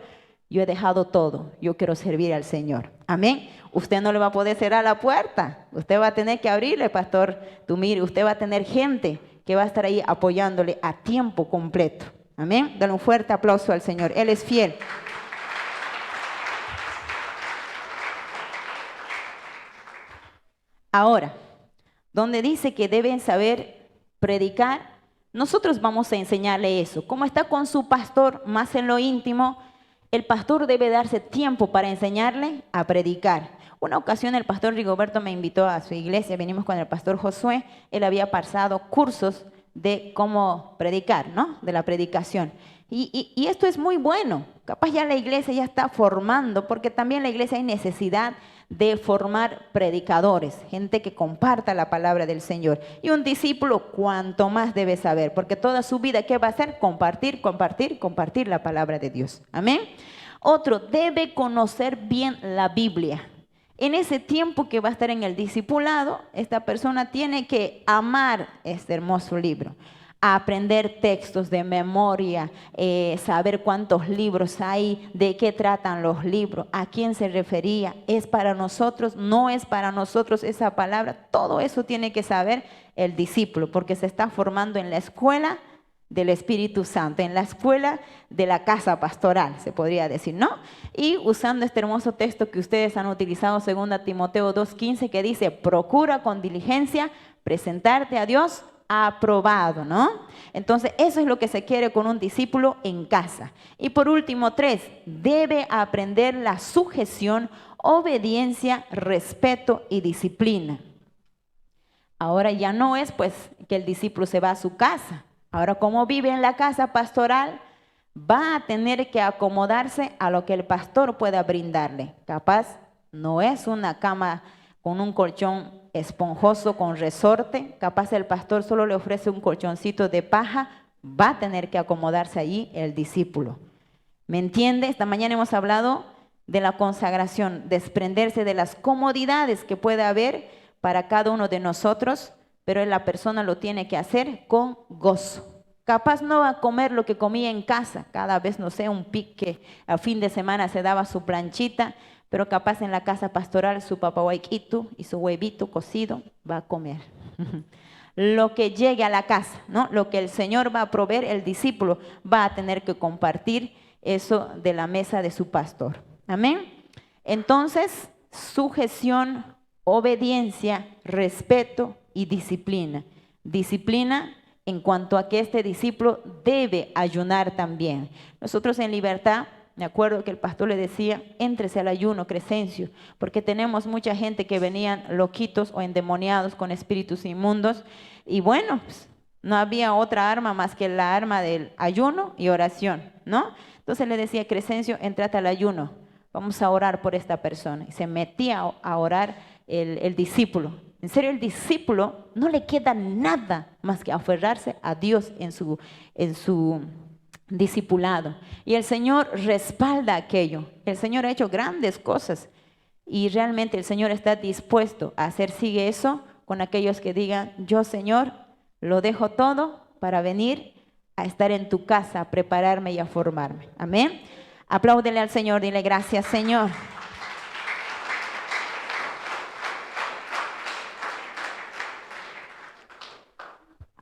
yo he dejado todo, yo quiero servir al Señor. Amén. Usted no le va a poder cerrar la puerta. Usted va a tener que abrirle, pastor Tumiri. Usted va a tener gente que va a estar ahí apoyándole a tiempo completo. Amén. Dale un fuerte aplauso al Señor. Él es fiel. Ahora, donde dice que deben saber predicar, nosotros vamos a enseñarle eso. Como está con su pastor más en lo íntimo, el pastor debe darse tiempo para enseñarle a predicar. Una ocasión el pastor Rigoberto me invitó a su iglesia, venimos con el pastor Josué, él había pasado cursos de cómo predicar, ¿no? De la predicación. Y esto es muy bueno, capaz ya la iglesia ya está formando, porque también la iglesia hay necesidad de formar predicadores, gente que comparta la palabra del Señor. Y un discípulo cuanto más debe saber, porque toda su vida, ¿qué va a hacer? Compartir, compartir, compartir la palabra de Dios. Amén. Otro, debe conocer bien la Biblia. En ese tiempo que va a estar en el discipulado, esta persona tiene que amar este hermoso libro, aprender textos de memoria, saber cuántos libros hay, de qué tratan los libros, a quién se refería, es para nosotros, no es para nosotros esa palabra. Todo eso tiene que saber el discípulo, porque se está formando en la escuela del Espíritu Santo, en la escuela de la casa pastoral, se podría decir, ¿no? Y usando este hermoso texto que ustedes han utilizado, 2 Timoteo 2:15, que dice, procura con diligencia presentarte a Dios aprobado, ¿no? Entonces, eso es lo que se quiere con un discípulo en casa. Y por último, 3, debe aprender la sujeción, obediencia, respeto y disciplina. Ahora ya no es pues que el discípulo se va a su casa. Ahora, como vive en la casa pastoral, va a tener que acomodarse a lo que el pastor pueda brindarle. Capaz no es una cama con un colchón esponjoso con resorte, capaz el pastor solo le ofrece un colchoncito de paja, va a tener que acomodarse allí el discípulo. ¿Me entiende? Esta mañana hemos hablado de la consagración, desprenderse de las comodidades que puede haber para cada uno de nosotros, pero la persona lo tiene que hacer con gozo. Capaz no va a comer lo que comía en casa, cada vez, no sé, un pique, a fin de semana se daba su planchita, pero capaz en la casa pastoral su papahuayquito y su huevito cocido va a comer. Lo que llegue a la casa, ¿no? Lo que el Señor va a proveer, el discípulo va a tener que compartir eso de la mesa de su pastor. Amén. Entonces, sujeción, obediencia, respeto y disciplina. Disciplina en cuanto a que este discípulo debe ayunar también. Nosotros en Libertad, me acuerdo que el pastor le decía, éntrese al ayuno, Crescencio, porque tenemos mucha gente que venían loquitos o endemoniados con espíritus inmundos, y bueno, pues, no había otra arma más que la arma del ayuno y oración, ¿no? Entonces le decía, Crescencio, entrate al ayuno, vamos a orar por esta persona. Y se metía a orar el discípulo. En serio, el discípulo no le queda nada más que aferrarse a Dios en su discipulado. Y el Señor respalda aquello. El Señor ha hecho grandes cosas y realmente el Señor está dispuesto a hacer sigue eso con aquellos que digan, yo Señor, lo dejo todo para venir a estar en tu casa, a prepararme y a formarme. Amén. Apláudele al Señor, dile gracias Señor.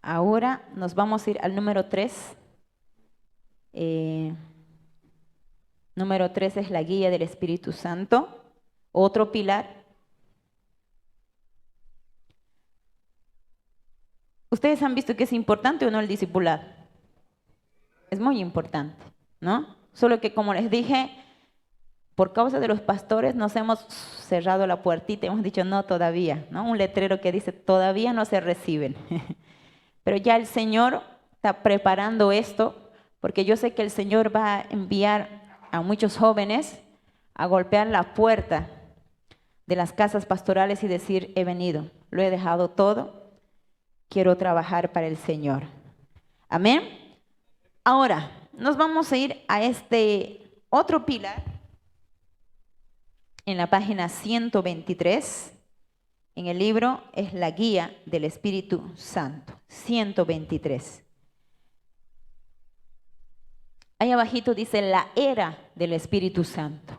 Ahora nos vamos a ir al número 3. Número 3 es la guía del Espíritu Santo. Otro pilar. ¿Ustedes han visto que es importante o no el discipulado? Es muy importante, ¿no? Solo que como les dije, por causa de los pastores nos hemos cerrado la puertita, hemos dicho no todavía, ¿no? Un letrero que dice todavía no se reciben. Pero ya el Señor está preparando esto, porque yo sé que el Señor va a enviar a muchos jóvenes a golpear la puerta de las casas pastorales y decir, he venido, lo he dejado todo, quiero trabajar para el Señor. Amén. Ahora, nos vamos a ir a este otro pilar en la página 123. En el libro es la guía del Espíritu Santo, 123. Ahí abajito dice la era del Espíritu Santo.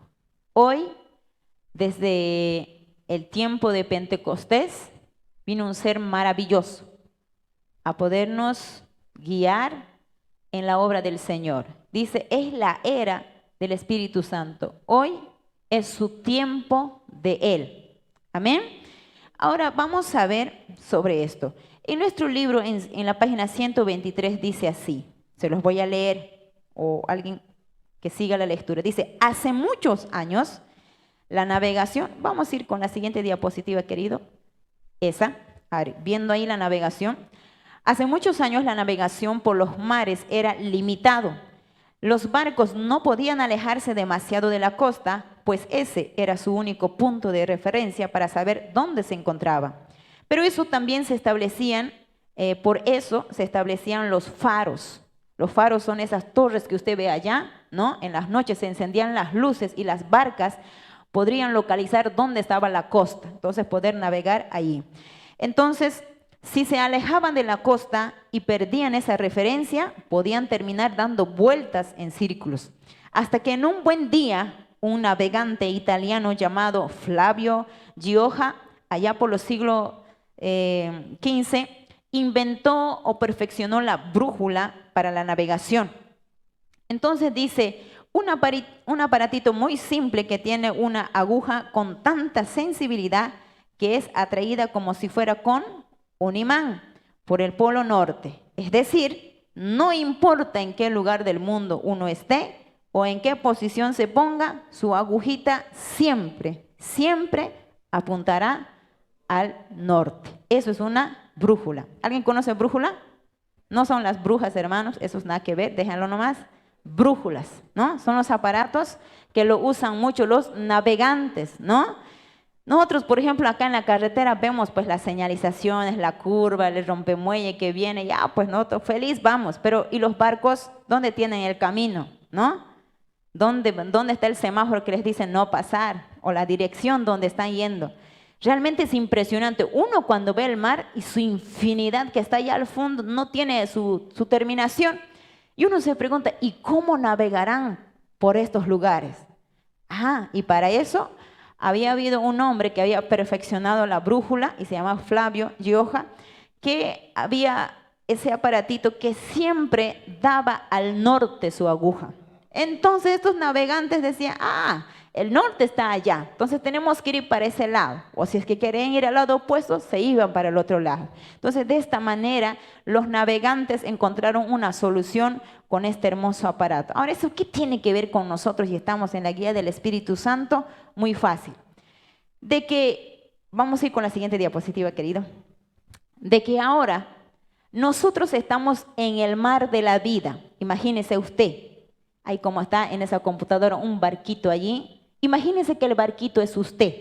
Hoy, desde el tiempo de Pentecostés, vino un ser maravilloso a podernos guiar, en la obra del Señor. Dice, es la era del Espíritu Santo. Hoy es su tiempo de Él. Amén. Ahora vamos a ver sobre esto. En nuestro libro, en la página 123, dice así. Se los voy a leer, o alguien que siga la lectura. Dice, hace muchos años, la navegación, vamos a ir con la siguiente diapositiva, querido. Esa, viendo ahí la navegación. Hace muchos años la navegación por los mares era limitado. Los barcos no podían alejarse demasiado de la costa, pues ese era su único punto de referencia para saber dónde se encontraba. Pero eso también se establecían, por eso se establecían los faros. Los faros son esas torres que usted ve allá, ¿no? En las noches se encendían las luces y las barcas podrían localizar dónde estaba la costa, entonces poder navegar allí. Entonces, si se alejaban de la costa y perdían esa referencia, podían terminar dando vueltas en círculos. Hasta que en un buen día, un navegante italiano llamado Flavio Gioja, allá por los siglos XV, inventó o perfeccionó la brújula para la navegación. Entonces dice, un aparatito muy simple que tiene una aguja con tanta sensibilidad que es atraída como si fuera con un imán por el polo norte. Es decir, no importa en qué lugar del mundo uno esté o en qué posición se ponga, su agujita siempre, siempre apuntará al norte. Eso es una brújula. ¿Alguien conoce brújula? No son las brujas, hermanos, eso es nada que ver, déjenlo nomás. Brújulas, ¿no? Son los aparatos que lo usan mucho los navegantes, ¿no? Nosotros, por ejemplo, acá en la carretera vemos pues las señalizaciones, la curva, el rompemuelle que viene, ya pues nosotros feliz vamos, pero ¿y los barcos dónde tienen el camino, no? ¿Dónde está el semáforo que les dice no pasar? O la dirección donde están yendo. Realmente es impresionante. Uno cuando ve el mar y su infinidad que está allá al fondo no tiene su terminación. Y uno se pregunta, ¿y cómo navegarán por estos lugares? Y para eso había habido un hombre que había perfeccionado la brújula y se llama Flavio Gioja, que había ese aparatito que siempre daba al norte su aguja. Entonces estos navegantes decían, el norte está allá, entonces tenemos que ir para ese lado. O si es que querían ir al lado opuesto, se iban para el otro lado. Entonces de esta manera los navegantes encontraron una solución con este hermoso aparato. Ahora, ¿eso qué tiene que ver con nosotros y estamos en la guía del Espíritu Santo? Muy fácil. De que, vamos a ir con la siguiente diapositiva, querido. De que ahora nosotros estamos en el mar de la vida. Imagínese usted, ahí como está en esa computadora un barquito allí. Imagínese que el barquito es usted,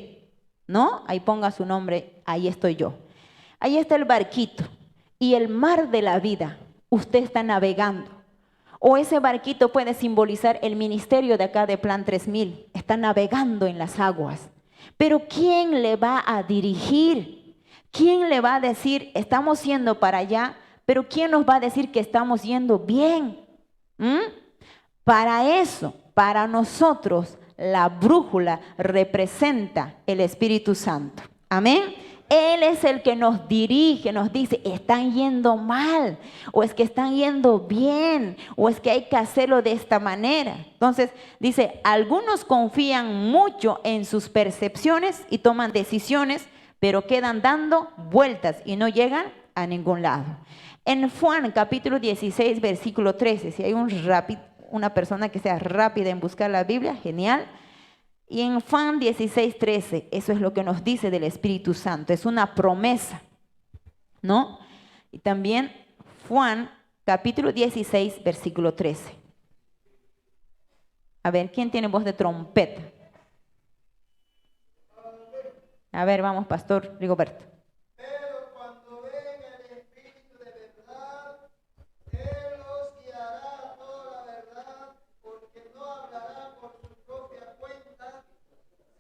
¿no? Ahí ponga su nombre, ahí estoy yo. Ahí está el barquito y el mar de la vida, usted está navegando. O ese barquito puede simbolizar el ministerio de acá de Plan 3000, está navegando en las aguas. Pero ¿quién le va a dirigir? ¿Quién le va a decir, estamos yendo para allá? Pero ¿quién nos va a decir que estamos yendo bien? Para eso, para nosotros, la brújula representa el Espíritu Santo. Amén. Él es el que nos dirige, nos dice, están yendo mal, o es que están yendo bien, o es que hay que hacerlo de esta manera. Entonces, dice, algunos confían mucho en sus percepciones y toman decisiones, pero quedan dando vueltas y no llegan a ningún lado. En Juan capítulo 16, versículo 13, si hay una persona que sea rápida en buscar la Biblia, genial. Y en Juan 16, 13, eso es lo que nos dice del Espíritu Santo, es una promesa, ¿no? Y también Juan capítulo 16, versículo 13. A ver, ¿quién tiene voz de trompeta? A ver, vamos, Pastor Rigoberto. Pero cuando venga el Espíritu de verdad, Él los guiará a toda la verdad, porque no hablará por su propia cuenta,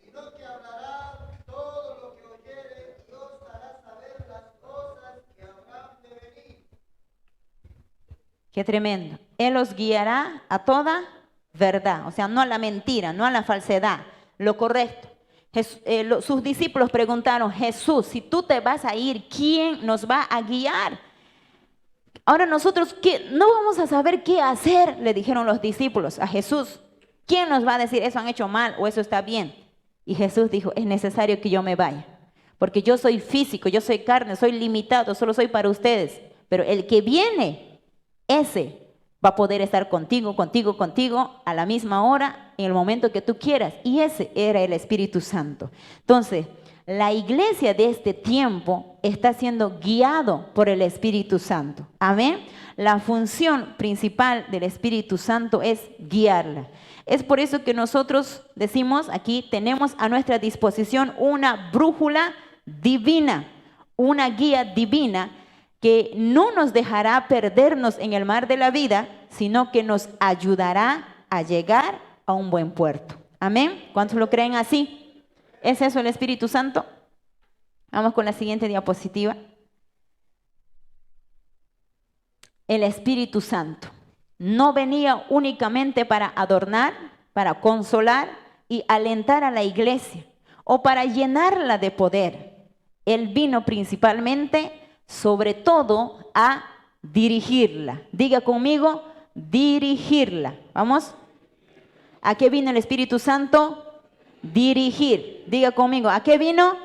sino que hablará todo lo que oyere y os hará saber las cosas que habrán de venir. Qué tremendo. Él los guiará a toda verdad, o sea, no a la mentira, no a la falsedad, lo correcto. Sus discípulos preguntaron, Jesús, si tú te vas a ir, ¿quién nos va a guiar? Ahora nosotros no vamos a saber qué hacer, le dijeron los discípulos a Jesús. ¿Quién nos va a decir eso han hecho mal o eso está bien? Y Jesús dijo, es necesario que yo me vaya, porque yo soy físico, yo soy carne, soy limitado, solo soy para ustedes. Pero el que viene, ese va a poder estar contigo a la misma hora, en el momento que tú quieras. Y ese era el Espíritu Santo. Entonces, la iglesia de este tiempo está siendo guiado por el Espíritu Santo. Amén. La función principal del Espíritu Santo es guiarla. Es por eso que nosotros decimos aquí, tenemos a nuestra disposición una brújula divina, una guía divina que no nos dejará perdernos en el mar de la vida, sino que nos ayudará a llegar a un buen puerto. Amén. ¿Cuántos lo creen así? ¿Es eso el Espíritu Santo? Vamos con la siguiente diapositiva. El Espíritu Santo no venía únicamente para adornar, para consolar y alentar a la iglesia o para llenarla de poder. Él vino principalmente, sobre todo, a dirigirla. Diga conmigo, dirigirla. ¿Vamos? ¿A qué vino el Espíritu Santo? Dirigir. Diga conmigo, ¿a qué vino?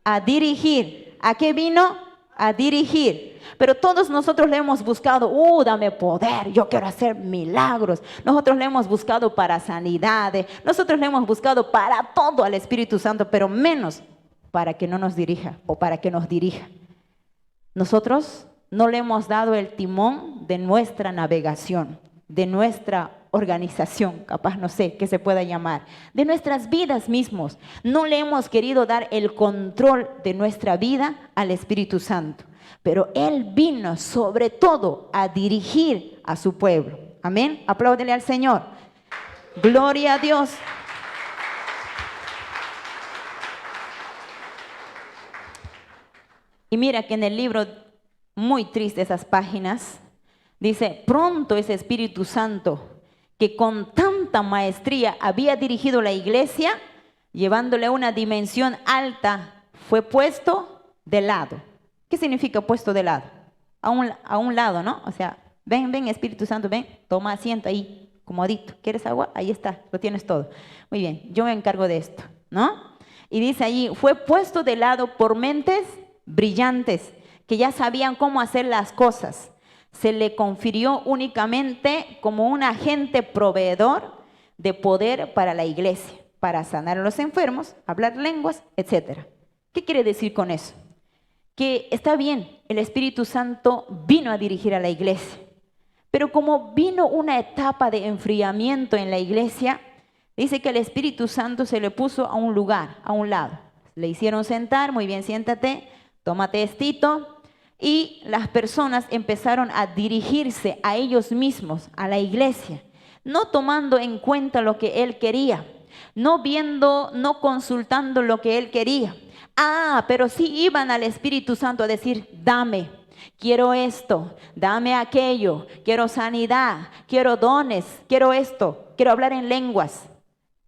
A dirigir. ¿A qué vino? A dirigir. Pero todos nosotros le hemos buscado, dame poder, yo quiero hacer milagros. Nosotros le hemos buscado para sanidades, nosotros le hemos buscado para todo al Espíritu Santo, pero menos para que no nos dirija o para que nos dirija. Nosotros no le hemos dado el timón de nuestra navegación, de nuestra organización, capaz no sé qué se pueda llamar, de nuestras vidas mismos. No le hemos querido dar el control de nuestra vida al Espíritu Santo, pero Él vino sobre todo a dirigir a su pueblo. Amén. Apláudele al Señor. Gloria a Dios. Y mira que en el libro, muy triste esas páginas, dice, pronto ese Espíritu Santo que con tanta maestría había dirigido la iglesia, llevándole a una dimensión alta, fue puesto de lado. ¿Qué significa puesto de lado? A un lado, ¿no? O sea, ven Espíritu Santo, ven, toma asiento ahí, comodito. ¿Quieres agua? Ahí está, lo tienes todo. Muy bien, yo me encargo de esto, ¿no? Y dice allí, fue puesto de lado por mentes brillantes, que ya sabían cómo hacer las cosas. Se le confirió únicamente como un agente proveedor de poder para la iglesia, para sanar a los enfermos, hablar lenguas, etc. ¿Qué quiere decir con eso? Que está bien, el Espíritu Santo vino a dirigir a la iglesia, pero como vino una etapa de enfriamiento en la iglesia, dice que el Espíritu Santo se le puso a un lugar, a un lado. Le hicieron sentar, muy bien, siéntate, tómate estito. Y las personas empezaron a dirigirse a ellos mismos, a la iglesia, no tomando en cuenta lo que Él quería, no viendo, no consultando lo que Él quería. Pero sí iban al Espíritu Santo a decir, dame, quiero esto, dame aquello, quiero sanidad, quiero dones, quiero esto, quiero hablar en lenguas.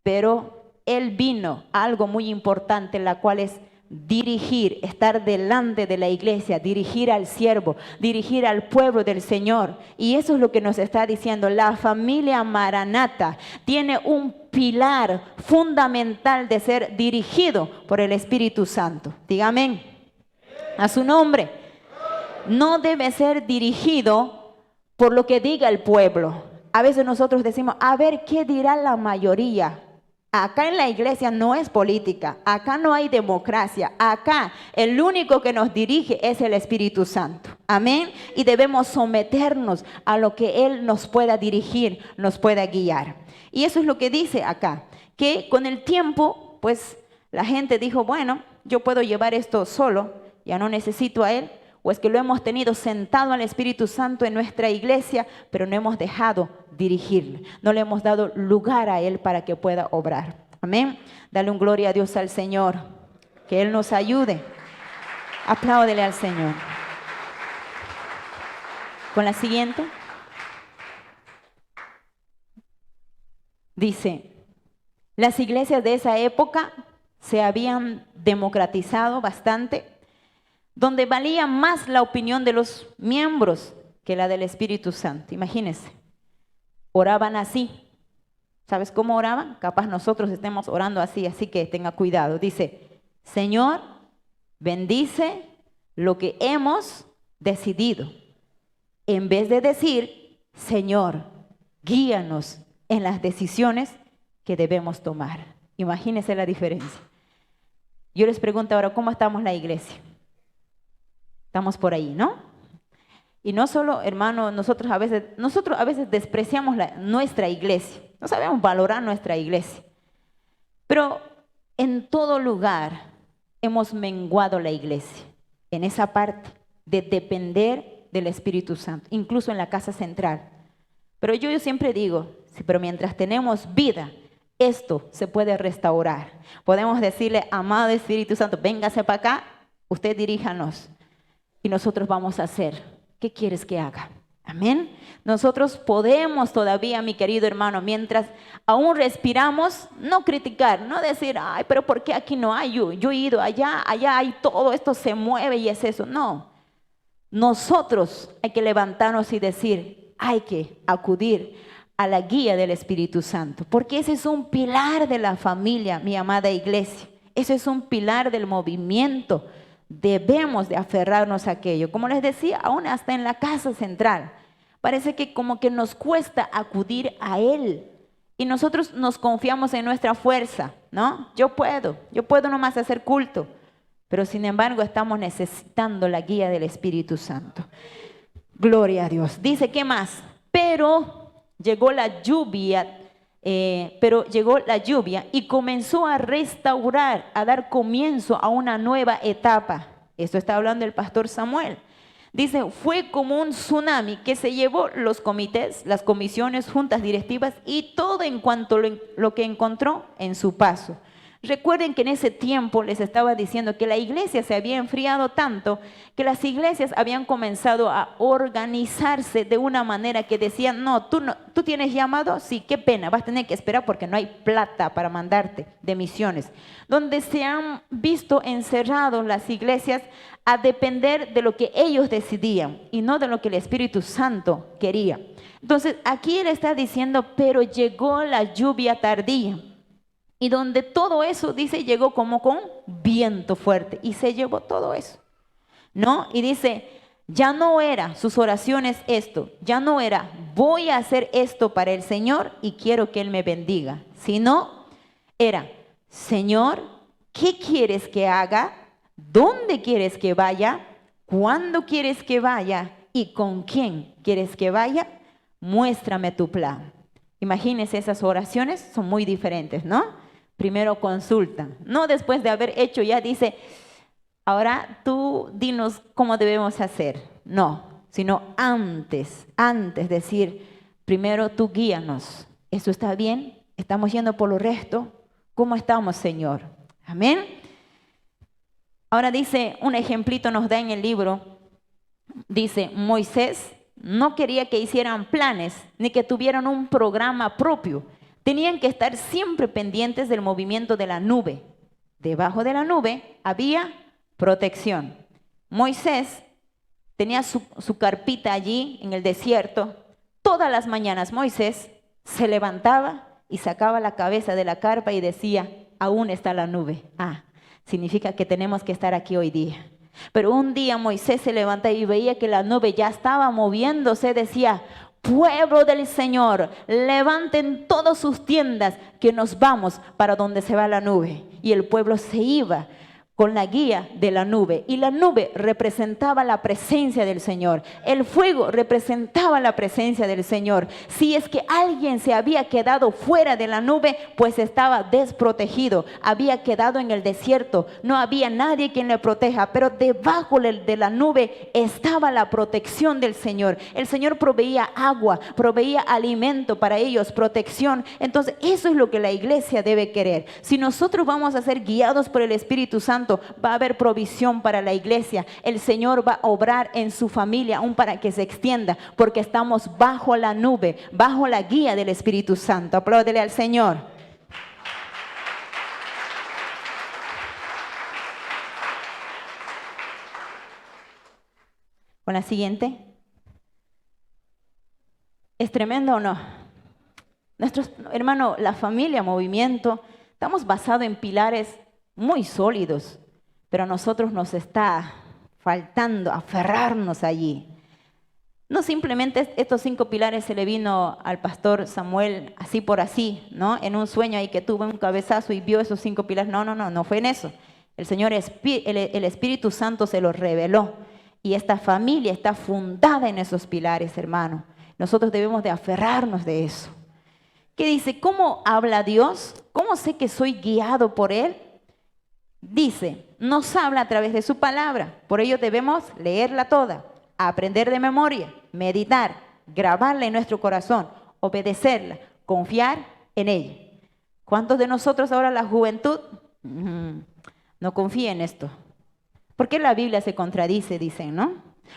Pero Él vino a algo muy importante, la cual es dirigir, estar delante de la iglesia, dirigir al siervo, dirigir al pueblo del Señor. Y eso es lo que nos está diciendo. La familia Maranata tiene un pilar fundamental de ser dirigido por el Espíritu Santo. Dígame a su nombre. No debe ser dirigido por lo que diga el pueblo. A veces nosotros decimos, a ver, ¿qué dirá la mayoría? Acá en la iglesia no es política, acá no hay democracia, acá el único que nos dirige es el Espíritu Santo. Amén. Y debemos someternos a lo que Él nos pueda dirigir, nos pueda guiar. Y eso es lo que dice acá, que con el tiempo, pues la gente dijo, bueno, yo puedo llevar esto solo, ya no necesito a Él. O es que lo hemos tenido sentado al Espíritu Santo en nuestra iglesia, pero no hemos dejado dirigirle. No le hemos dado lugar a Él para que pueda obrar. Amén. Dale un gloria a Dios al Señor. Que Él nos ayude. Apláudele al Señor. Con la siguiente. Dice, las iglesias de esa época se habían democratizado bastante, donde valía más la opinión de los miembros que la del Espíritu Santo. Imagínense, oraban así. ¿Sabes cómo oraban? Capaz nosotros estemos orando así, así que tenga cuidado. Dice, Señor, bendice lo que hemos decidido. En vez de decir, Señor, guíanos en las decisiones que debemos tomar. Imagínense la diferencia. Yo les pregunto ahora, ¿cómo estamos la iglesia? Estamos por ahí, ¿no? Y no solo, hermano, nosotros a veces despreciamos nuestra iglesia. No sabemos valorar nuestra iglesia. Pero en todo lugar hemos menguado la iglesia. En esa parte de depender del Espíritu Santo. Incluso en la casa central. Pero yo siempre digo, sí, pero mientras tenemos vida, esto se puede restaurar. Podemos decirle, amado Espíritu Santo, véngase para acá, usted diríjanos. Y nosotros vamos a hacer. ¿Qué quieres que haga? Amén. Nosotros podemos todavía, mi querido hermano, mientras aún respiramos, no criticar, no decir, ay, pero ¿por qué aquí no hay? Yo he ido allá hay todo, esto se mueve y es eso. No. Nosotros hay que levantarnos y decir, hay que acudir a la guía del Espíritu Santo, porque ese es un pilar de la familia, mi amada iglesia. Ese es un pilar del movimiento. Debemos de aferrarnos a aquello. Como les decía, aún hasta en la casa central. Parece que como que nos cuesta acudir a Él. Y nosotros nos confiamos en nuestra fuerza, ¿no? Yo puedo nomás hacer culto. Pero sin embargo estamos necesitando la guía del Espíritu Santo. Gloria a Dios. Dice, ¿qué más? Pero llegó la lluvia y comenzó a restaurar, a dar comienzo a una nueva etapa. Esto está hablando el pastor Samuel. Dice, fue como un tsunami que se llevó los comités, las comisiones, juntas directivas y todo en cuanto lo que encontró en su paso. Recuerden que en ese tiempo les estaba diciendo que la iglesia se había enfriado tanto que las iglesias habían comenzado a organizarse de una manera que decían, no, tú tienes llamado, sí, qué pena, vas a tener que esperar porque no hay plata para mandarte de misiones. Donde se han visto encerrados las iglesias a depender de lo que ellos decidían y no de lo que el Espíritu Santo quería. Entonces aquí él está diciendo, pero llegó la lluvia tardía. Y donde todo eso, dice, llegó como con viento fuerte y se llevó todo eso, ¿no? Y dice, ya no era sus oraciones esto, ya no era voy a hacer esto para el Señor y quiero que Él me bendiga, sino era, Señor, ¿qué quieres que haga? ¿Dónde quieres que vaya? ¿Cuándo quieres que vaya? ¿Y con quién quieres que vaya? Muéstrame tu plan. Imagínense, esas oraciones son muy diferentes, ¿no? Primero consultan, no después de haber hecho ya dice, ahora tú dinos cómo debemos hacer. No, sino antes decir, primero tú guíanos. ¿Eso está bien? ¿Estamos yendo por lo resto? ¿Cómo estamos, Señor? Amén. Ahora dice, un ejemplito nos da en el libro, dice, Moisés no quería que hicieran planes ni que tuvieran un programa propio. Tenían que estar siempre pendientes del movimiento de la nube. Debajo de la nube había protección. Moisés tenía su carpita allí en el desierto. Todas las mañanas Moisés se levantaba y sacaba la cabeza de la carpa y decía, aún está la nube. Significa que tenemos que estar aquí hoy día. Pero un día Moisés se levanta y veía que la nube ya estaba moviéndose, decía, pueblo del Señor, levanten todas sus tiendas que nos vamos para donde se va la nube. Y el pueblo se iba con la guía de la nube. Y la nube representaba la presencia del Señor. El fuego representaba la presencia del Señor. Si es que alguien se había quedado fuera de la nube, pues estaba desprotegido. Había quedado en el desierto. No había nadie quien le proteja. Pero debajo de la nube estaba la protección del Señor. El Señor proveía agua, proveía alimento para ellos, protección. Entonces eso es lo que la iglesia debe querer. Si nosotros vamos a ser guiados por el Espíritu Santo, va a haber provisión para la iglesia. El Señor va a obrar en su familia aún para que se extienda, porque estamos bajo la nube, bajo la guía del Espíritu Santo. Apláudele al Señor. Con la siguiente. ¿Es tremendo o no? Hermano, la familia, movimiento, estamos basados en pilares muy sólidos, pero a nosotros nos está faltando aferrarnos allí. No simplemente estos 5 pilares se le vino al pastor Samuel así por así, ¿no? En un sueño ahí que tuvo un cabezazo y vio esos 5 pilares. No fue en eso. El Señor, el Espíritu Santo se los reveló. Y esta familia está fundada en esos pilares, hermano. Nosotros debemos de aferrarnos de eso. ¿Qué dice? ¿Cómo habla Dios? ¿Cómo sé que soy guiado por Él? Dice, nos habla a través de su palabra. Por ello debemos leerla toda, aprender de memoria, meditar, grabarla en nuestro corazón, obedecerla, confiar en ella. ¿Cuántos de nosotros ahora la juventud no confía en esto? ¿Por qué la Biblia se contradice? Dicen, ¿no?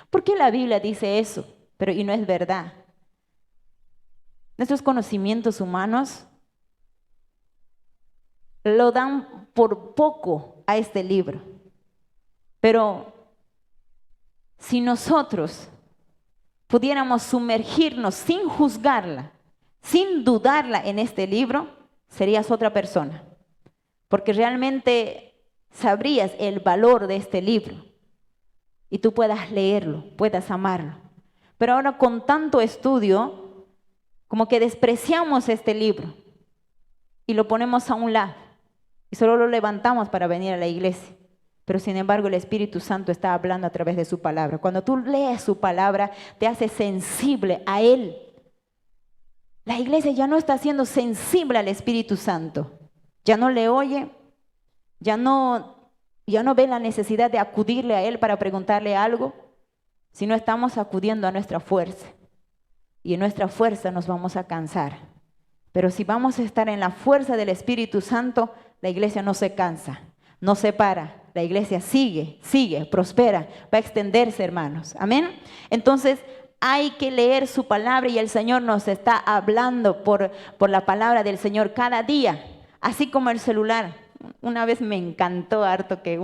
¿Por qué la Biblia dice eso? Pero y no es verdad. Nuestros conocimientos humanos lo dan por poco a este libro. Pero si nosotros pudiéramos sumergirnos sin juzgarla, sin dudarla en este libro, serías otra persona. Porque realmente sabrías el valor de este libro y tú puedas leerlo, puedas amarlo. Pero ahora con tanto estudio, como que despreciamos este libro y lo ponemos a un lado y solo lo levantamos para venir a la iglesia. Pero sin embargo el Espíritu Santo está hablando a través de su palabra. Cuando tú lees su palabra, te hace sensible a Él. La iglesia ya no está siendo sensible al Espíritu Santo. Ya no le oye, ya no ve la necesidad de acudirle a Él para preguntarle algo, sino estamos acudiendo a nuestra fuerza. Y en nuestra fuerza nos vamos a cansar. Pero si vamos a estar en la fuerza del Espíritu Santo, la iglesia no se cansa, no se para. La iglesia sigue, prospera, va a extenderse, hermanos. Amén. Entonces, hay que leer su palabra y el Señor nos está hablando por la palabra del Señor cada día. Así como el celular. Una vez me encantó harto que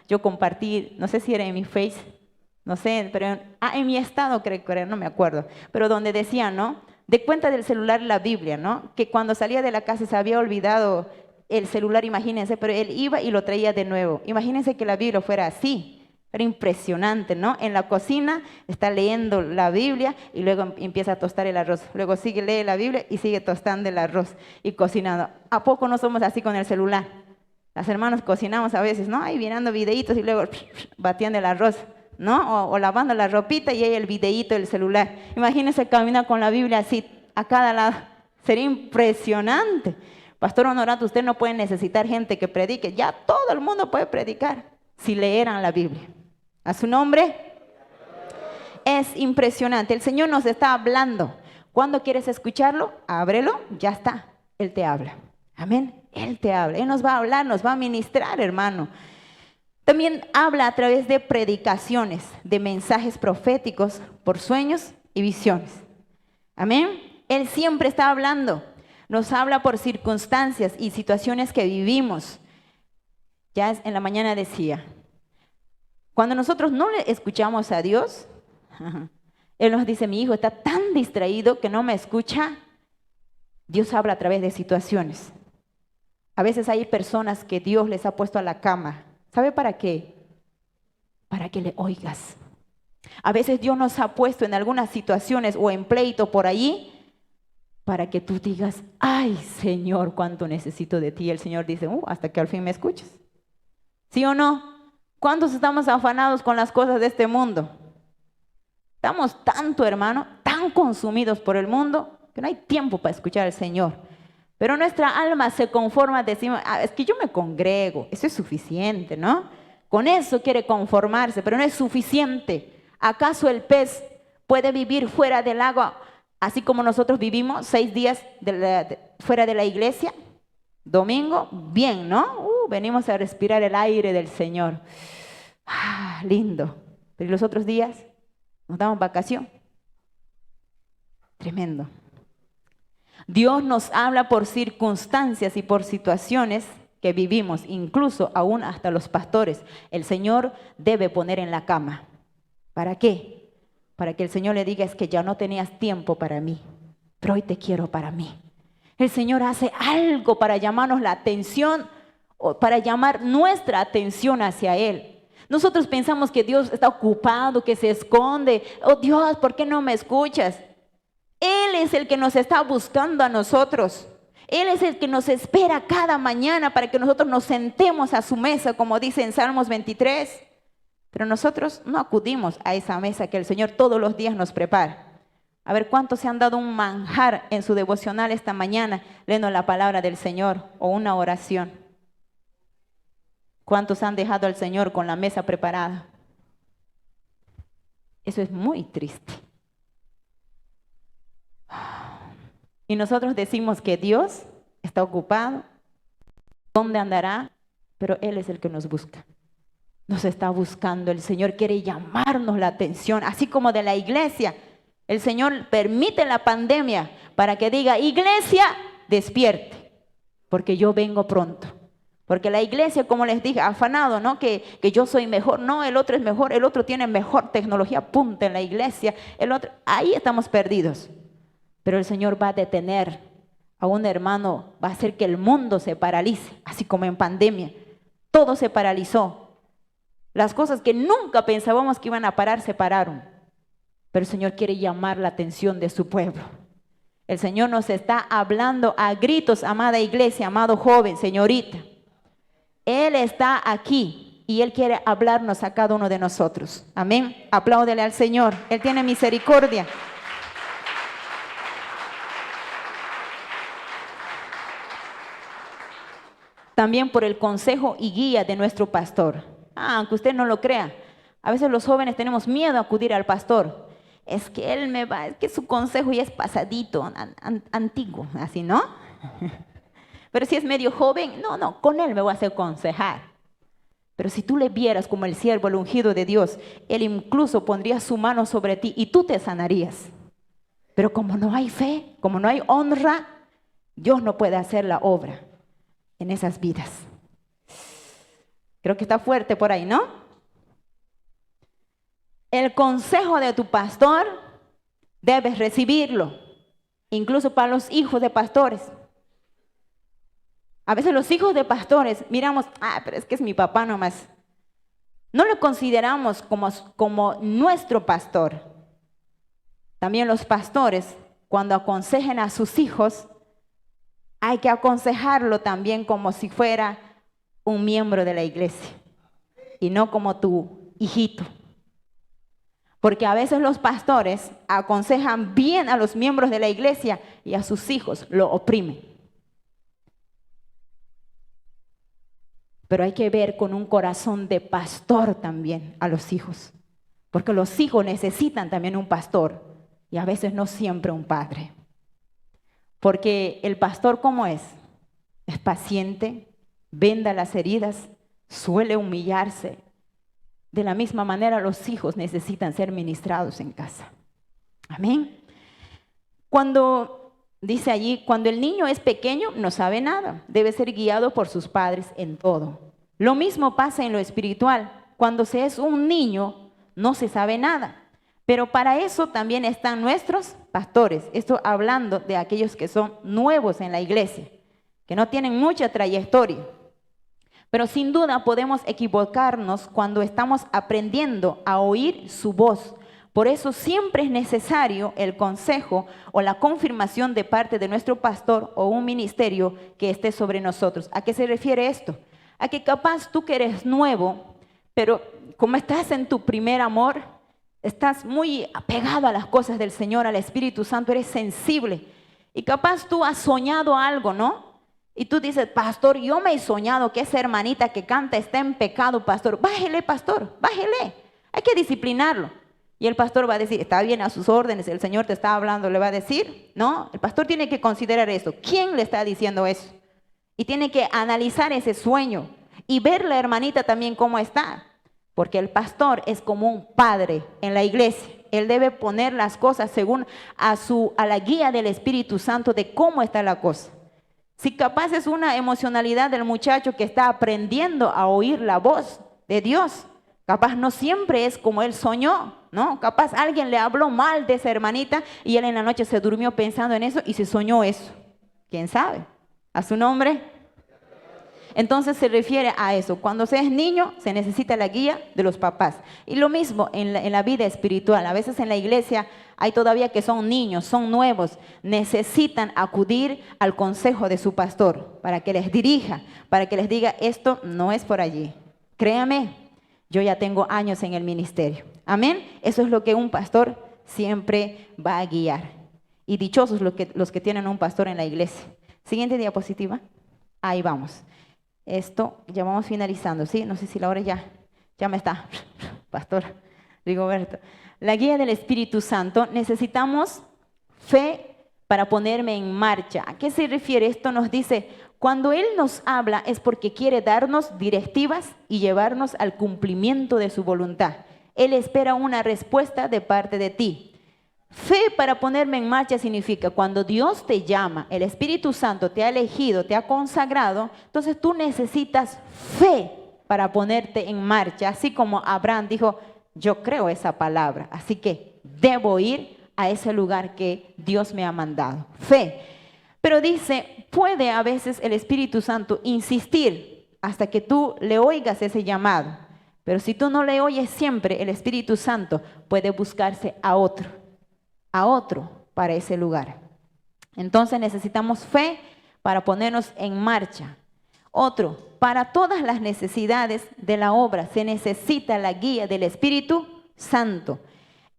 yo compartí, no sé si era en mi Face, no sé, pero en mi estado creo que era, no me acuerdo, pero donde decía, ¿no? De cuenta del celular la Biblia, ¿no? Que cuando salía de la casa se había olvidado el celular, imagínense, pero él iba y lo traía de nuevo. Imagínense que la Biblia fuera así. Era impresionante, ¿no? En la cocina está leyendo la Biblia y luego empieza a tostar el arroz. Luego lee la Biblia y sigue tostando el arroz y cocinando. ¿A poco no somos así con el celular? Las hermanas cocinamos a veces, ¿no? Ahí mirando videitos y luego batiendo el arroz, ¿no? O lavando la ropita y ahí el videíto del celular. Imagínense caminar con la Biblia así a cada lado. Sería impresionante. Pastor Honorato, usted no puede necesitar gente que predique. Ya todo el mundo puede predicar si leeran la Biblia. A su nombre. Es impresionante. El Señor nos está hablando. ¿Cuándo quieres escucharlo? Ábrelo, ya está. Él te habla. Amén. Él te habla. Él nos va a hablar, nos va a ministrar, hermano. También habla a través de predicaciones, de mensajes proféticos, por sueños y visiones. Amén. Él siempre está hablando. Nos habla por circunstancias y situaciones que vivimos. Ya en la mañana decía, cuando nosotros no le escuchamos a Dios, Él nos dice, mi hijo está tan distraído que no me escucha. Dios habla a través de situaciones. A veces hay personas que Dios les ha puesto a la cama. ¿Sabe para qué? Para que le oigas. A veces Dios nos ha puesto en algunas situaciones o en pleito por allí para que tú digas, ay Señor, cuánto necesito de ti. El Señor dice, hasta que al fin me escuches. ¿Sí o no? ¿Cuántos estamos afanados con las cosas de este mundo? Estamos tanto, hermano, tan consumidos por el mundo que no hay tiempo para escuchar al Señor. Pero nuestra alma se conforma, decimos, es que yo me congrego, eso es suficiente, ¿no? Con eso quiere conformarse, pero no es suficiente. ¿Acaso el pez puede vivir fuera del agua, así como nosotros vivimos 6 días fuera de la iglesia? Domingo, bien, ¿no? Venimos a respirar el aire del Señor. Lindo. Pero los otros días nos damos vacación. Tremendo. Dios nos habla por circunstancias y por situaciones que vivimos, incluso aún hasta los pastores. El Señor debe poner en la cama. ¿Para qué? Para que el Señor le diga, es que ya no tenías tiempo para mí. pero hoy te quiero para mí. El Señor hace algo para llamarnos la atención, o para llamar nuestra atención hacia Él. Nosotros pensamos que Dios está ocupado, que se esconde. Oh Dios, ¿por qué no me escuchas? Él es el que nos está buscando a nosotros. Él es el que nos espera cada mañana para que nosotros nos sentemos a su mesa, como dice en Salmos 23. Pero nosotros no acudimos a esa mesa que el Señor todos los días nos prepara. A ver, ¿cuántos se han dado un manjar en su devocional esta mañana leyendo la palabra del Señor o una oración? ¿Cuántos han dejado al Señor con la mesa preparada? Eso es muy triste. Y nosotros decimos que Dios está ocupado, ¿dónde andará? Pero Él es el que nos busca. Nos está buscando, el Señor quiere llamarnos la atención, así como de la iglesia. El Señor permite la pandemia para que diga, iglesia, despierte, porque yo vengo pronto. Porque la iglesia, como les dije, afanado, ¿no? Que yo soy mejor, no, el otro es mejor, el otro tiene mejor tecnología, punta en la iglesia, el otro, ahí estamos perdidos. Pero el Señor va a detener a un hermano, va a hacer que el mundo se paralice, así como en pandemia. Todo se paralizó. Las cosas que nunca pensábamos que iban a parar, se pararon. Pero el Señor quiere llamar la atención de su pueblo. El Señor nos está hablando a gritos, amada iglesia, amado joven, señorita. Él está aquí y Él quiere hablarnos a cada uno de nosotros. Amén. Apláudele al Señor. Él tiene misericordia. También por el consejo y guía de nuestro pastor. Aunque usted no lo crea, a veces los jóvenes tenemos miedo a acudir al pastor. Es que él es que su consejo ya es pasadito, antiguo, así, ¿no? Pero si es medio joven, no, con él me voy a hacer aconsejar. Pero si tú le vieras como el siervo, el ungido de Dios, él incluso pondría su mano sobre ti y tú te sanarías. Pero como no hay fe, como no hay honra, Dios no puede hacer la obra en esas vidas. Creo que está fuerte por ahí, ¿no? El consejo de tu pastor debes recibirlo, incluso para los hijos de pastores. A veces los hijos de pastores miramos, pero es que es mi papá nomás. No lo consideramos como nuestro pastor. También los pastores, cuando aconsejen a sus hijos, hay que aconsejarlo también como si fuera un miembro de la iglesia y no como tu hijito. Porque a veces los pastores aconsejan bien a los miembros de la iglesia y a sus hijos lo oprimen. Pero hay que ver con un corazón de pastor también a los hijos. Porque los hijos necesitan también un pastor y a veces no siempre un padre. Porque el pastor, ¿cómo es? Es paciente, venda las heridas, suele humillarse. De la misma manera, los hijos necesitan ser ministrados en casa. Amén. Cuando dice allí, cuando el niño es pequeño, no sabe nada. Debe ser guiado por sus padres en todo. Lo mismo pasa en lo espiritual. Cuando se es un niño, no se sabe nada. Pero para eso también están nuestros pastores. Esto hablando de aquellos que son nuevos en la iglesia, que no tienen mucha trayectoria. Pero sin duda podemos equivocarnos cuando estamos aprendiendo a oír su voz. Por eso siempre es necesario el consejo o la confirmación de parte de nuestro pastor o un ministerio que esté sobre nosotros. ¿A qué se refiere esto? A que capaz tú que eres nuevo, pero como estás en tu primer amor, estás muy apegado a las cosas del Señor, al Espíritu Santo, eres sensible. Y capaz tú has soñado algo, ¿no? Y tú dices, pastor, yo me he soñado que esa hermanita que canta está en pecado, pastor. Bájele, pastor, bájele. Hay que disciplinarlo. Y el pastor va a decir, está bien, a sus órdenes, el Señor te está hablando, le va a decir. No, el pastor tiene que considerar eso. ¿Quién le está diciendo eso? Y tiene que analizar ese sueño y ver la hermanita también cómo está. Porque el pastor es como un padre en la iglesia. Él debe poner las cosas según a la guía del Espíritu Santo de cómo está la cosa. Si capaz es una emocionalidad del muchacho que está aprendiendo a oír la voz de Dios, capaz no siempre es como él soñó. ¿no? Capaz alguien le habló mal de esa hermanita y él en la noche se durmió pensando en eso y se soñó eso. ¿Quién sabe? ¿A su nombre? Entonces se refiere a eso. Cuando se es niño, se necesita la guía de los papás. Y lo mismo en la vida espiritual. A veces en la iglesia hay todavía que son niños, son nuevos. Necesitan acudir al consejo de su pastor para que les dirija, para que les diga, esto no es por allí. Créame, yo ya tengo años en el ministerio. Amén. Eso es lo que un pastor siempre va a guiar. Y dichosos los que tienen un pastor en la iglesia. Siguiente diapositiva. Ahí vamos. Esto ya vamos finalizando, ¿sí? No sé si la hora ya me está, Pastor Rigoberto. La guía del Espíritu Santo, necesitamos fe para ponerme en marcha. ¿A qué se refiere? Esto nos dice, cuando Él nos habla es porque quiere darnos directivas y llevarnos al cumplimiento de su voluntad. Él espera una respuesta de parte de ti. Fe para ponerme en marcha significa cuando Dios te llama, el Espíritu Santo te ha elegido, te ha consagrado, entonces tú necesitas fe para ponerte en marcha. Así como Abraham dijo, yo creo esa palabra, así que debo ir a ese lugar que Dios me ha mandado. Fe. Pero dice, puede a veces el Espíritu Santo insistir hasta que tú le oigas ese llamado. Pero si tú no le oyes siempre, el Espíritu Santo puede buscarse a otro para ese lugar. Entonces necesitamos fe para ponernos en marcha. Otro, para todas las necesidades de la obra se necesita la guía del Espíritu Santo.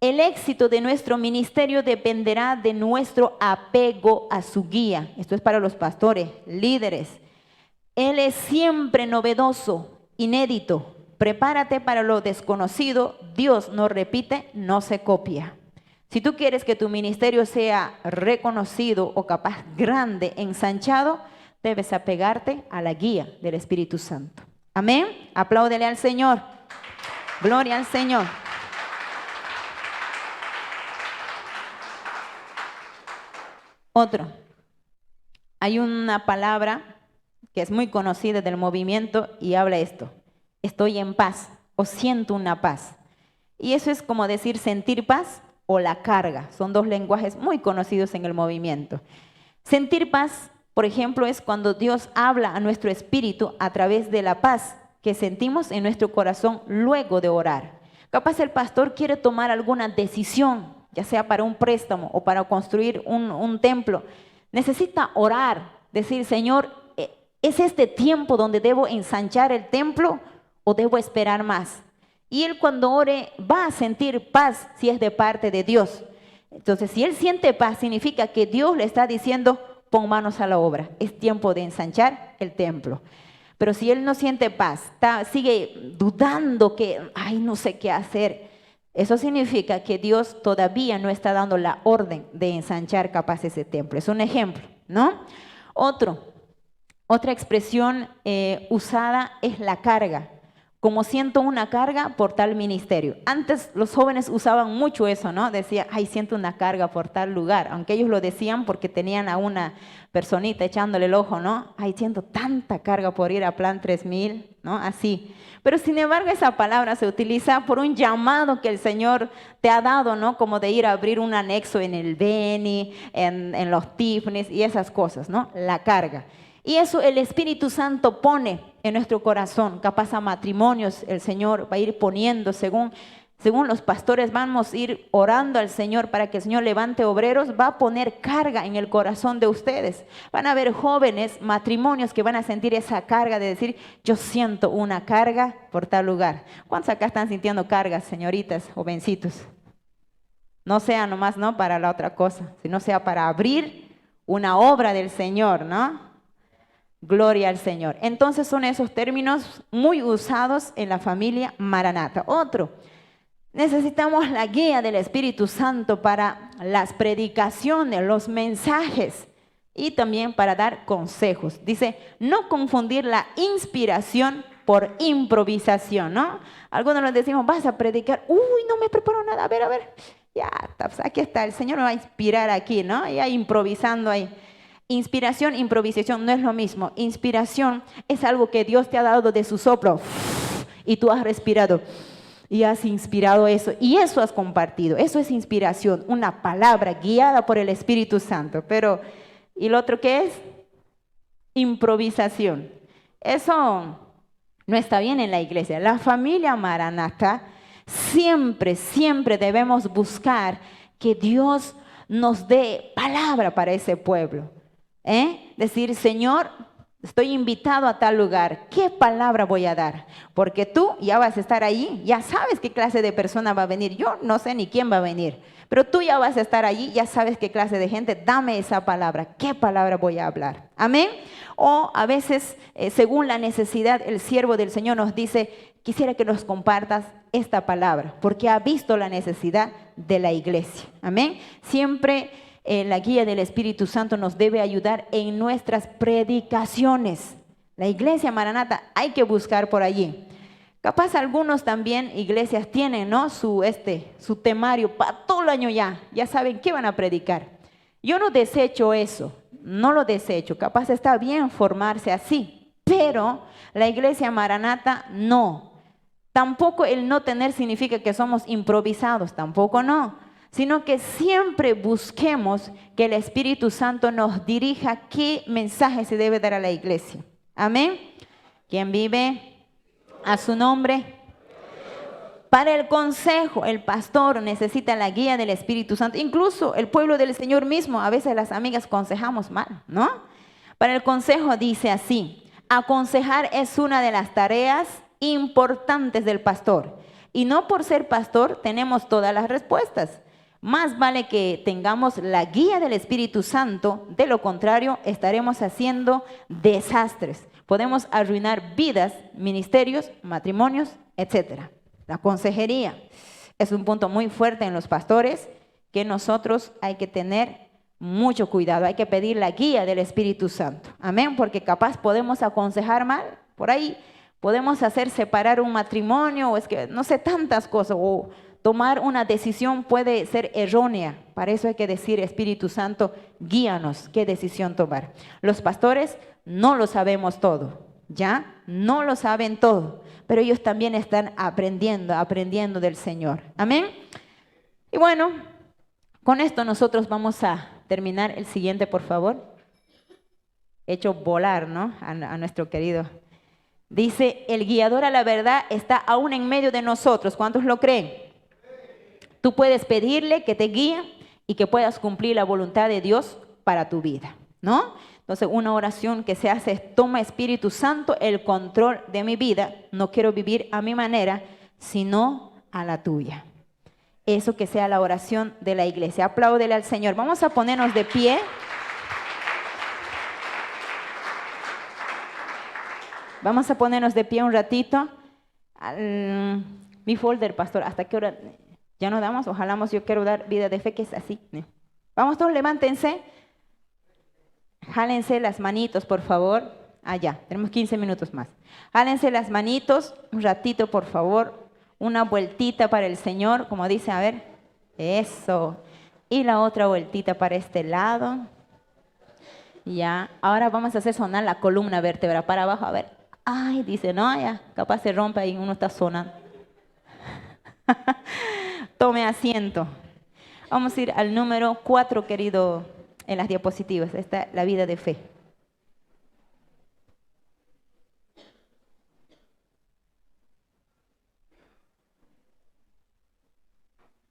El éxito de nuestro ministerio dependerá de nuestro apego a su guía. Esto es para los pastores, líderes. Él es siempre novedoso, inédito. Prepárate para lo desconocido. Dios no repite, no se copia. Si tú quieres que tu ministerio sea reconocido o capaz grande, ensanchado, debes apegarte a la guía del Espíritu Santo. Amén. Apláudele al Señor. Gloria al Señor. Otro. Hay una palabra que es muy conocida del movimiento y habla esto. Estoy en paz o siento una paz. Y eso es como decir sentir paz o la carga. Son dos lenguajes muy conocidos en el movimiento. Sentir paz, por ejemplo, es cuando Dios habla a nuestro espíritu a través de la paz que sentimos en nuestro corazón luego de orar. Capaz el pastor quiere tomar alguna decisión, ya sea para un préstamo o para construir un templo. Necesita orar, decir, Señor, ¿es este tiempo donde debo ensanchar el templo o debo esperar más? Y él cuando ore va a sentir paz si es de parte de Dios. Entonces, si él siente paz, significa que Dios le está diciendo, pon manos a la obra. Es tiempo de ensanchar el templo. Pero si él no siente paz, sigue dudando que, ay, no sé qué hacer. Eso significa que Dios todavía no está dando la orden de ensanchar capaz ese templo. Es un ejemplo, ¿no? Otra expresión usada es la carga. Como siento una carga por tal ministerio. Antes los jóvenes usaban mucho eso, ¿no? Decía, ay, siento una carga por tal lugar. Aunque ellos lo decían porque tenían a una personita echándole el ojo, ¿no? Ay, siento tanta carga por ir a Plan 3000, ¿no? Así. Pero sin embargo esa palabra se utiliza por un llamado que el Señor te ha dado, ¿no? Como de ir a abrir un anexo en el Beni, en los Tifnis y esas cosas, ¿no? La carga. Y eso el Espíritu Santo pone en nuestro corazón. Capaz a matrimonios el Señor va a ir poniendo, según los pastores vamos a ir orando al Señor para que el Señor levante obreros, va a poner carga en el corazón de ustedes. Van a haber jóvenes, matrimonios que van a sentir esa carga de decir, yo siento una carga por tal lugar. ¿Cuántos acá están sintiendo cargas, señoritas, jovencitos? No sea nomás, ¿no? Para la otra cosa, sino sea para abrir una obra del Señor, ¿no? Gloria al Señor. Entonces son esos términos muy usados en la familia Maranata. Otro, necesitamos la guía del Espíritu Santo para las predicaciones, los mensajes y también para dar consejos. Dice, no confundir la inspiración por improvisación, ¿no? Algunos nos decimos, vas a predicar, uy, no me preparo nada, a ver, ya, pues aquí está, el Señor me va a inspirar aquí, ¿no? Ya improvisando ahí. Inspiración, improvisación no es lo mismo. Inspiración es algo que Dios te ha dado de su soplo y tú has respirado. y has inspirado eso, y eso has compartido. Eso es inspiración, una palabra guiada por el Espíritu Santo. Pero, ¿y lo otro qué es? Improvisación. Eso no está bien en la iglesia. La familia Maranata siempre, siempre debemos buscar que Dios nos dé palabra para ese pueblo. Decir, Señor, estoy invitado a tal lugar, ¿qué palabra voy a dar? Porque tú ya vas a estar allí, ya sabes qué clase de persona va a venir. Yo no sé ni quién va a venir, pero tú ya vas a estar allí, ya sabes qué clase de gente. Dame esa palabra, ¿qué palabra voy a hablar? Amén. O a veces, según la necesidad, el siervo del Señor nos dice, quisiera que nos compartas esta palabra, porque ha visto la necesidad de la iglesia. Amén. Siempre la guía del Espíritu Santo nos debe ayudar en nuestras predicaciones. La iglesia Maranata hay que buscar por allí. Capaz algunos también iglesias tienen, ¿no?, su temario para todo el año ya saben qué van a predicar. Yo no desecho eso, no lo desecho. Capaz está bien formarse así, pero la iglesia Maranata no. Tampoco el no tener significa que somos improvisados, tampoco no, sino que siempre busquemos que el Espíritu Santo nos dirija qué mensaje se debe dar a la iglesia. Amén. ¿Quién vive? A su nombre. Para el consejo, el pastor necesita la guía del Espíritu Santo. Incluso el pueblo del Señor mismo, a veces las amigas aconsejamos mal, ¿no? Para el consejo dice así: aconsejar es una de las tareas importantes del pastor. Y no por ser pastor tenemos todas las respuestas. Más vale que tengamos la guía del Espíritu Santo, de lo contrario estaremos haciendo desastres. Podemos arruinar vidas, ministerios, matrimonios, etc. La consejería es un punto muy fuerte en los pastores que nosotros hay que tener mucho cuidado. Hay que pedir la guía del Espíritu Santo. Amén, porque capaz podemos aconsejar mal. Por ahí podemos hacer separar un matrimonio, o es que no sé, tantas cosas, o tomar una decisión puede ser errónea. Para eso hay que decir, Espíritu Santo, guíanos qué decisión tomar. Los pastores no lo sabemos todo, ¿ya? No lo saben todo, pero ellos también están aprendiendo del Señor. Amén. Y bueno, con esto nosotros vamos a terminar. El siguiente, por favor. Hecho volar, ¿no?, a nuestro querido. Dice, el guiador a la verdad está aún en medio de nosotros. ¿Cuántos lo creen? Tú puedes pedirle que te guíe y que puedas cumplir la voluntad de Dios para tu vida, ¿no? Entonces, una oración que se hace es: toma, Espíritu Santo, el control de mi vida. No quiero vivir a mi manera, sino a la tuya. Eso que sea la oración de la iglesia. Apláudele al Señor. Vamos a ponernos de pie. Vamos a ponernos de pie un ratito. Mi folder, pastor, ¿hasta qué hora? Ya no damos, ojalá. Yo quiero dar vida de fe, que es así. Vamos todos, levántense. Jálense las manitos, por favor. Ya, tenemos 15 minutos más. Jálense las manitos un ratito, por favor. Una vueltita para el Señor, como dice, a ver. Eso. Y la otra vueltita para este lado. Ya. Ahora vamos a hacer sonar la columna vertebral para abajo, a ver. Ay, dice, no, ya, capaz se rompe ahí, uno está sonando. Tome asiento. Vamos a ir al número 4, querido, en las diapositivas. Está la vida de fe.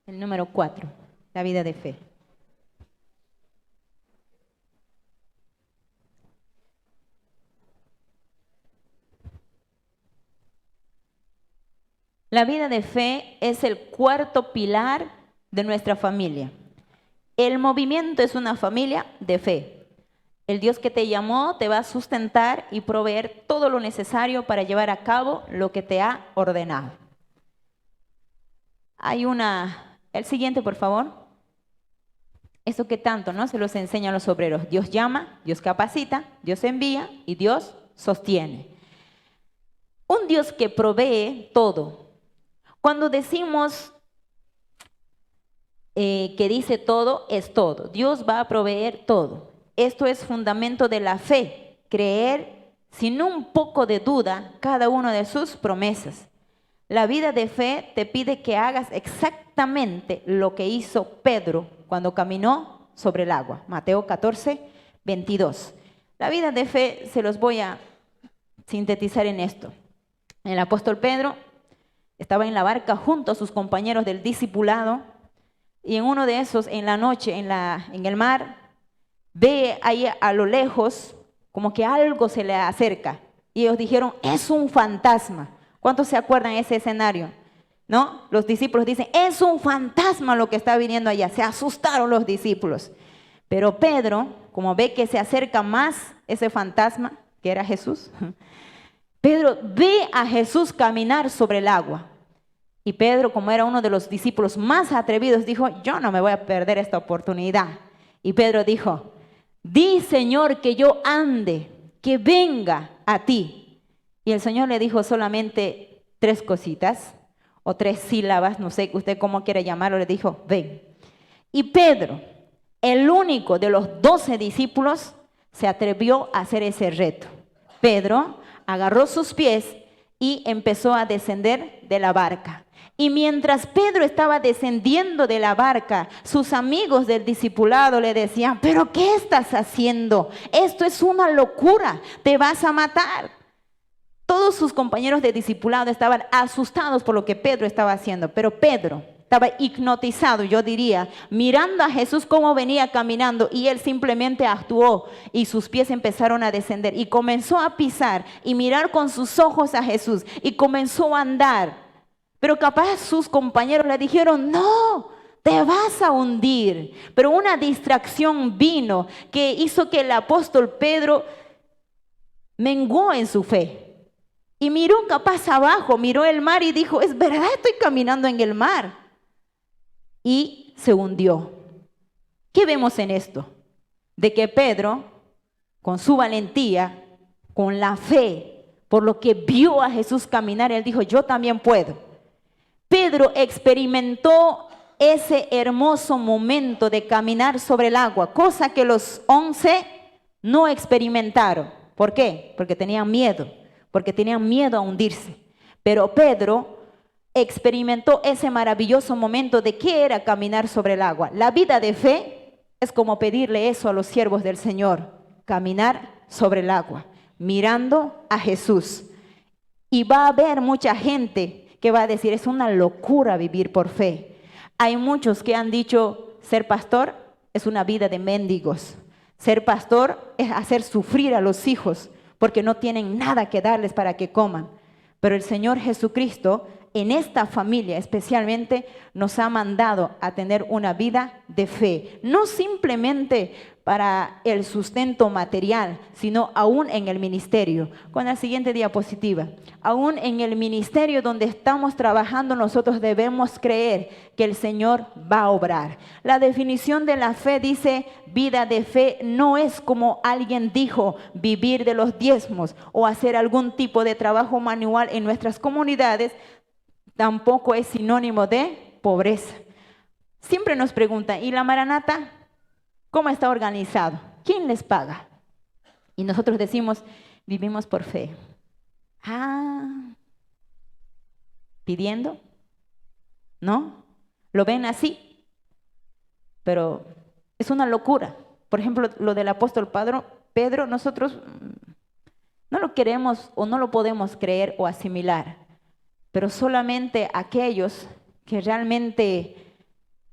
El número 4, la vida de fe. La vida de fe es el cuarto pilar de nuestra familia. El movimiento es una familia de fe. El Dios que te llamó te va a sustentar y proveer todo lo necesario para llevar a cabo lo que te ha ordenado. El siguiente, por favor. Eso que tanto, ¿no?, se los enseña a los obreros. Dios llama, Dios capacita, Dios envía y Dios sostiene. Un Dios que provee todo. Cuando decimos que dice todo, es todo. Dios va a proveer todo. Esto es fundamento de la fe, creer sin un poco de duda cada una de sus promesas. La vida de fe te pide que hagas exactamente lo que hizo Pedro cuando caminó sobre el agua. Mateo 14, 22. La vida de fe se los voy a sintetizar en esto. El apóstol Pedro estaba en la barca junto a sus compañeros del discipulado y en uno de esos, en la noche, en el mar, ve ahí a lo lejos como que algo se le acerca. Y ellos dijeron, es un fantasma. ¿Cuántos se acuerdan de ese escenario? ¿No? Los discípulos dicen, es un fantasma lo que está viniendo allá. Se asustaron los discípulos. Pero Pedro, como ve que se acerca más ese fantasma, que era Jesús, Pedro ve a Jesús caminar sobre el agua. Y Pedro, como era uno de los discípulos más atrevidos, dijo, yo no me voy a perder esta oportunidad. Y Pedro dijo, di, Señor, que yo ande, que venga a ti. Y el Señor le dijo solamente 3 cositas, o 3 sílabas, no sé usted cómo quiere llamarlo, le dijo, ven. Y Pedro, el único de los 12 discípulos, se atrevió a hacer ese reto. Pedro agarró sus pies y empezó a descender de la barca. Y mientras Pedro estaba descendiendo de la barca, sus amigos del discipulado le decían, ¿pero qué estás haciendo? Esto es una locura, te vas a matar. Todos sus compañeros de discipulado estaban asustados por lo que Pedro estaba haciendo, pero Pedro estaba hipnotizado, yo diría, mirando a Jesús cómo venía caminando, y él simplemente actuó y sus pies empezaron a descender y comenzó a pisar y mirar con sus ojos a Jesús y comenzó a andar. Pero capaz sus compañeros le dijeron, no, te vas a hundir. Pero una distracción vino que hizo que el apóstol Pedro menguó en su fe. Y miró capaz abajo, miró el mar y dijo, es verdad, estoy caminando en el mar. Y se hundió. ¿Qué vemos en esto? De que Pedro, con su valentía, con la fe, por lo que vio a Jesús caminar, él dijo, yo también puedo. Pedro experimentó ese hermoso momento de caminar sobre el agua, cosa que los 11 no experimentaron. ¿Por qué? Porque tenían miedo a hundirse. Pero Pedro experimentó ese maravilloso momento de qué era caminar sobre el agua. La vida de fe es como pedirle eso a los siervos del Señor, caminar sobre el agua, mirando a Jesús. Y va a haber mucha gente que va a decir, es una locura vivir por fe. Hay muchos que han dicho, ser pastor es una vida de mendigos. Ser pastor es hacer sufrir a los hijos porque no tienen nada que darles para que coman. Pero el Señor Jesucristo, en esta familia especialmente, nos ha mandado a tener una vida de fe. No simplemente para el sustento material, sino aún en el ministerio. Con la siguiente diapositiva. Aún en el ministerio donde estamos trabajando, nosotros debemos creer que el Señor va a obrar. La definición de la fe dice, vida de fe no es como alguien dijo, vivir de los diezmos o hacer algún tipo de trabajo manual en nuestras comunidades. Tampoco es sinónimo de pobreza. Siempre nos preguntan, ¿y la Maranata cómo está organizado? ¿Quién les paga? Y nosotros decimos, vivimos por fe. ¿Pidiendo? ¿No? ¿Lo ven así? Pero es una locura. Por ejemplo, lo del apóstol Pedro, nosotros no lo queremos o no lo podemos creer o asimilar. Pero solamente aquellos que realmente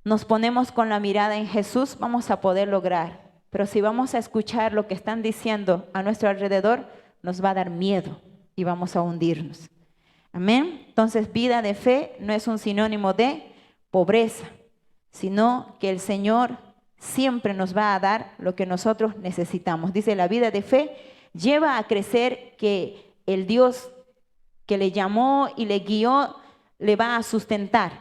nos ponemos con la mirada en Jesús vamos a poder lograr. Pero si vamos a escuchar lo que están diciendo a nuestro alrededor, nos va a dar miedo y vamos a hundirnos. Amén. Entonces, vida de fe no es un sinónimo de pobreza, sino que el Señor siempre nos va a dar lo que nosotros necesitamos. Dice, la vida de fe lleva a crecer que el Dios que le llamó y le guió le va a sustentar,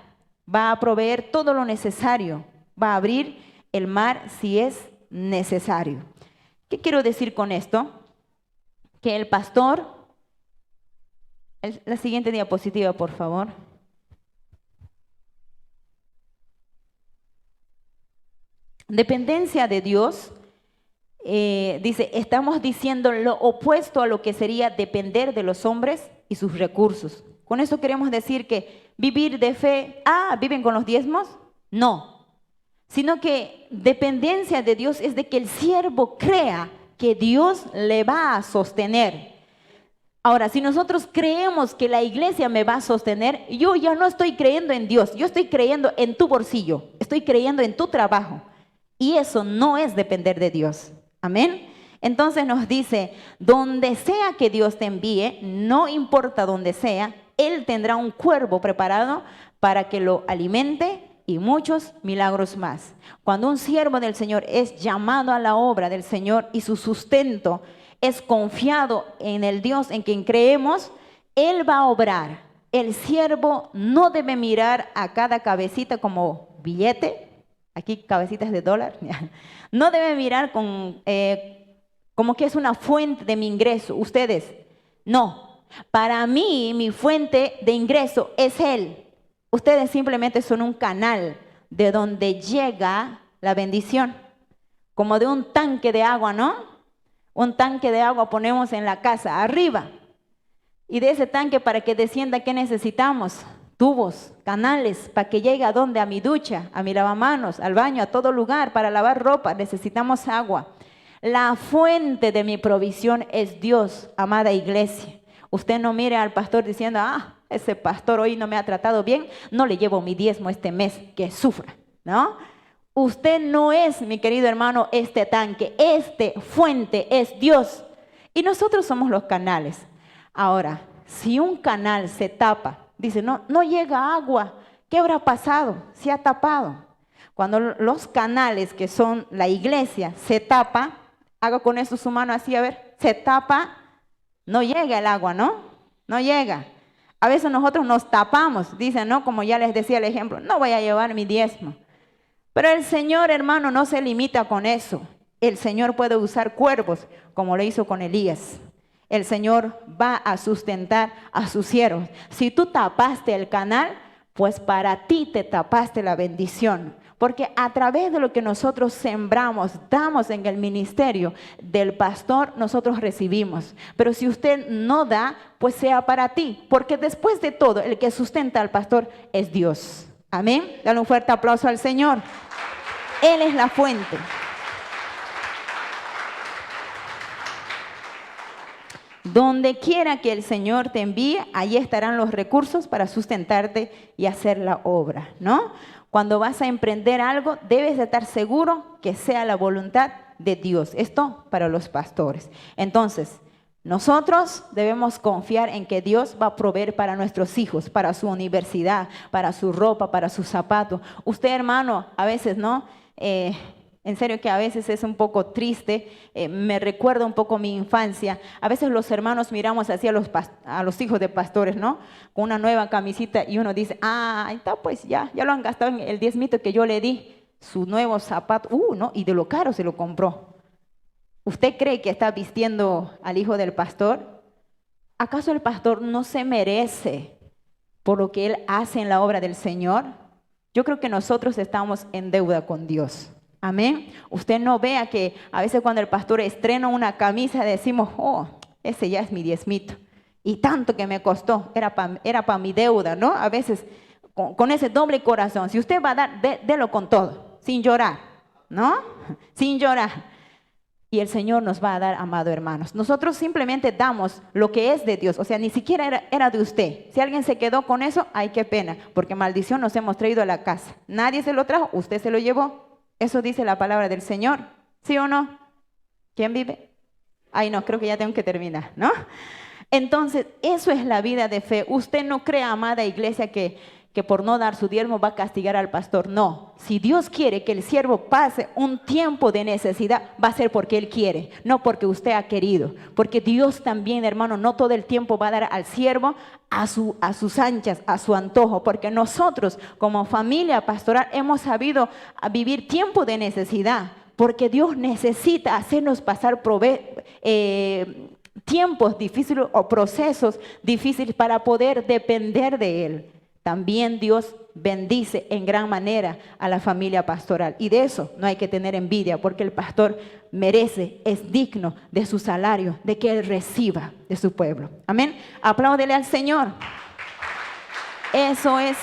va a proveer todo lo necesario, va a abrir el mar si es necesario. ¿Qué quiero decir con esto? Que el pastor, la siguiente diapositiva, por favor. Dependencia de Dios, dice, estamos diciendo lo opuesto a lo que sería depender de los hombres y sus recursos. Con eso queremos decir que vivir de fe, ¿viven con los diezmos? No, sino que dependencia de Dios es de que el siervo crea que Dios le va a sostener. Ahora, si nosotros creemos que la iglesia me va a sostener, yo ya no estoy creyendo en Dios, yo estoy creyendo en tu bolsillo, estoy creyendo en tu trabajo. Y eso no es depender de Dios. Amén. Entonces nos dice, donde sea que Dios te envíe, no importa donde sea, Él tendrá un cuervo preparado para que lo alimente y muchos milagros más. Cuando un siervo del Señor es llamado a la obra del Señor y su sustento es confiado en el Dios en quien creemos, Él va a obrar. El siervo no debe mirar a cada cabecita como billete, aquí cabecitas de dólar, no debe mirar como que es una fuente de mi ingreso. Ustedes, no. Para mí, mi fuente de ingreso es Él. Ustedes simplemente son un canal de donde llega la bendición. Como de un tanque de agua, ¿no? Un tanque de agua ponemos en la casa, arriba. Y de ese tanque, para que descienda, ¿qué necesitamos? Tubos, canales, para que llegue a donde, a mi ducha, a mi lavamanos, al baño, a todo lugar, para lavar ropa, necesitamos agua. La fuente de mi provisión es Dios, amada iglesia. Usted no mire al pastor diciendo, ese pastor hoy no me ha tratado bien, no le llevo mi diezmo este mes, que sufra, ¿no? Usted no es, mi querido hermano, este tanque, este fuente es Dios. Y nosotros somos los canales. Ahora, si un canal se tapa, dice, no llega agua, ¿qué habrá pasado? Se ha tapado. Cuando los canales que son la iglesia se tapa, haga con eso su mano así, a ver, se tapa, no llega el agua, ¿no? No llega. A veces nosotros nos tapamos, dicen, ¿no? Como ya les decía el ejemplo, no voy a llevar mi diezmo. Pero el Señor, hermano, no se limita con eso. El Señor puede usar cuervos, como lo hizo con Elías. El Señor va a sustentar a sus siervos. Si tú tapaste el canal, pues para ti te tapaste la bendición. Porque a través de lo que nosotros sembramos, damos en el ministerio del pastor, nosotros recibimos. Pero si usted no da, pues sea para ti. Porque después de todo, el que sustenta al pastor es Dios. Amén. Dale un fuerte aplauso al Señor. Él es la fuente. Donde quiera que el Señor te envíe, allí estarán los recursos para sustentarte y hacer la obra, ¿no? Cuando vas a emprender algo, debes de estar seguro que sea la voluntad de Dios. Esto para los pastores. Entonces, nosotros debemos confiar en que Dios va a proveer para nuestros hijos, para su universidad, para su ropa, para sus zapatos. Usted, hermano, a veces, ¿no? En serio que a veces es un poco triste, me recuerda un poco mi infancia. A veces los hermanos miramos así a los hijos de pastores, ¿no? Con una nueva camisita y uno dice, ahí está, pues ya lo han gastado en el diezmito que yo le di, su nuevo zapato, ¿no? Y de lo caro se lo compró. ¿Usted cree que está vistiendo al hijo del pastor? ¿Acaso el pastor no se merece por lo que él hace en la obra del Señor? Yo creo que nosotros estamos en deuda con Dios. Amén. Usted no vea que a veces cuando el pastor estrena una camisa decimos, ese ya es mi diezmito. Y tanto que me costó, era para mi deuda, ¿no? A veces con ese doble corazón. Si usted va a dar, délo con todo, sin llorar, ¿no? Sin llorar. Y el Señor nos va a dar, amado hermanos. Nosotros simplemente damos lo que es de Dios. O sea, ni siquiera era de usted. Si alguien se quedó con eso, ay, qué pena. Porque maldición nos hemos traído a la casa. Nadie se lo trajo, usted se lo llevó. Eso dice la palabra del Señor. ¿Sí o no? ¿Quién vive? Ay, no, creo que ya tengo que terminar, ¿no? Entonces, eso es la vida de fe. Usted no crea, amada iglesia, que por no dar su diezmo va a castigar al pastor. No, si Dios quiere que el siervo pase un tiempo de necesidad, va a ser porque Él quiere, no porque usted ha querido. Porque Dios también, hermano, no todo el tiempo va a dar al siervo a sus anchas, a su antojo. Porque nosotros como familia pastoral hemos sabido vivir tiempo de necesidad. Porque Dios necesita hacernos pasar tiempos difíciles o procesos difíciles para poder depender de Él. También Dios bendice en gran manera a la familia pastoral. Y de eso no hay que tener envidia, porque el pastor merece, es digno de su salario, de que Él reciba de su pueblo. Amén. Apláudele al Señor. Eso es.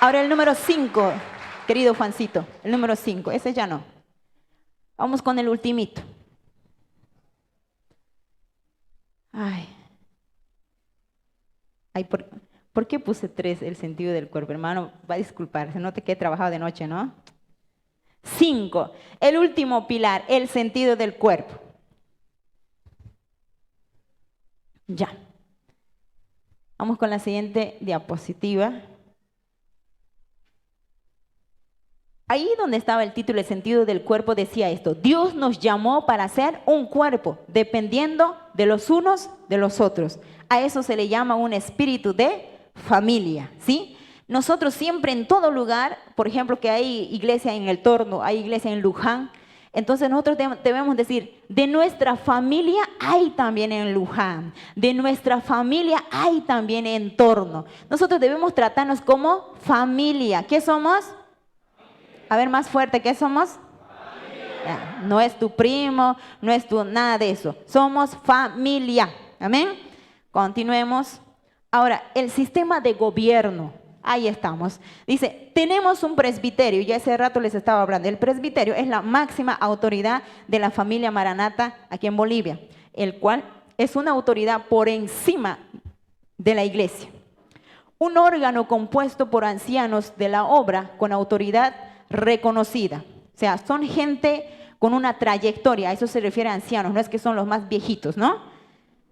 Ahora el número 5, querido Juancito, el número 5, ese ya no. Vamos con el ultimito. Ay, ¿por qué puse 3 el sentido del cuerpo? Hermano, va a disculpar, se nota que he trabajado de noche, ¿no? 5, el último pilar, el sentido del cuerpo. Ya. Vamos con la siguiente diapositiva. Ahí donde estaba el título, el sentido del cuerpo, decía esto: Dios nos llamó para ser un cuerpo, dependiendo de los unos de los otros. A eso se le llama un espíritu de familia, ¿sí? Nosotros siempre en todo lugar, por ejemplo, que hay iglesia en El Torno, hay iglesia en Luján, entonces nosotros debemos decir, de nuestra familia hay también en Luján, de nuestra familia hay también en Torno. Nosotros debemos tratarnos como familia. ¿Qué somos? A ver, más fuerte, ¿qué somos? Familia. No es tu primo, no es tu nada de eso. Somos familia. Amén. Continuemos. Ahora, el sistema de gobierno. Ahí estamos. Dice, tenemos un presbiterio. Ya hace rato les estaba hablando. El presbiterio es la máxima autoridad de la familia Maranata aquí en Bolivia, el cual es una autoridad por encima de la iglesia. Un órgano compuesto por ancianos de la obra con autoridad reconocida. O sea, son gente con una trayectoria, a eso se refiere a ancianos, no es que son los más viejitos, ¿no?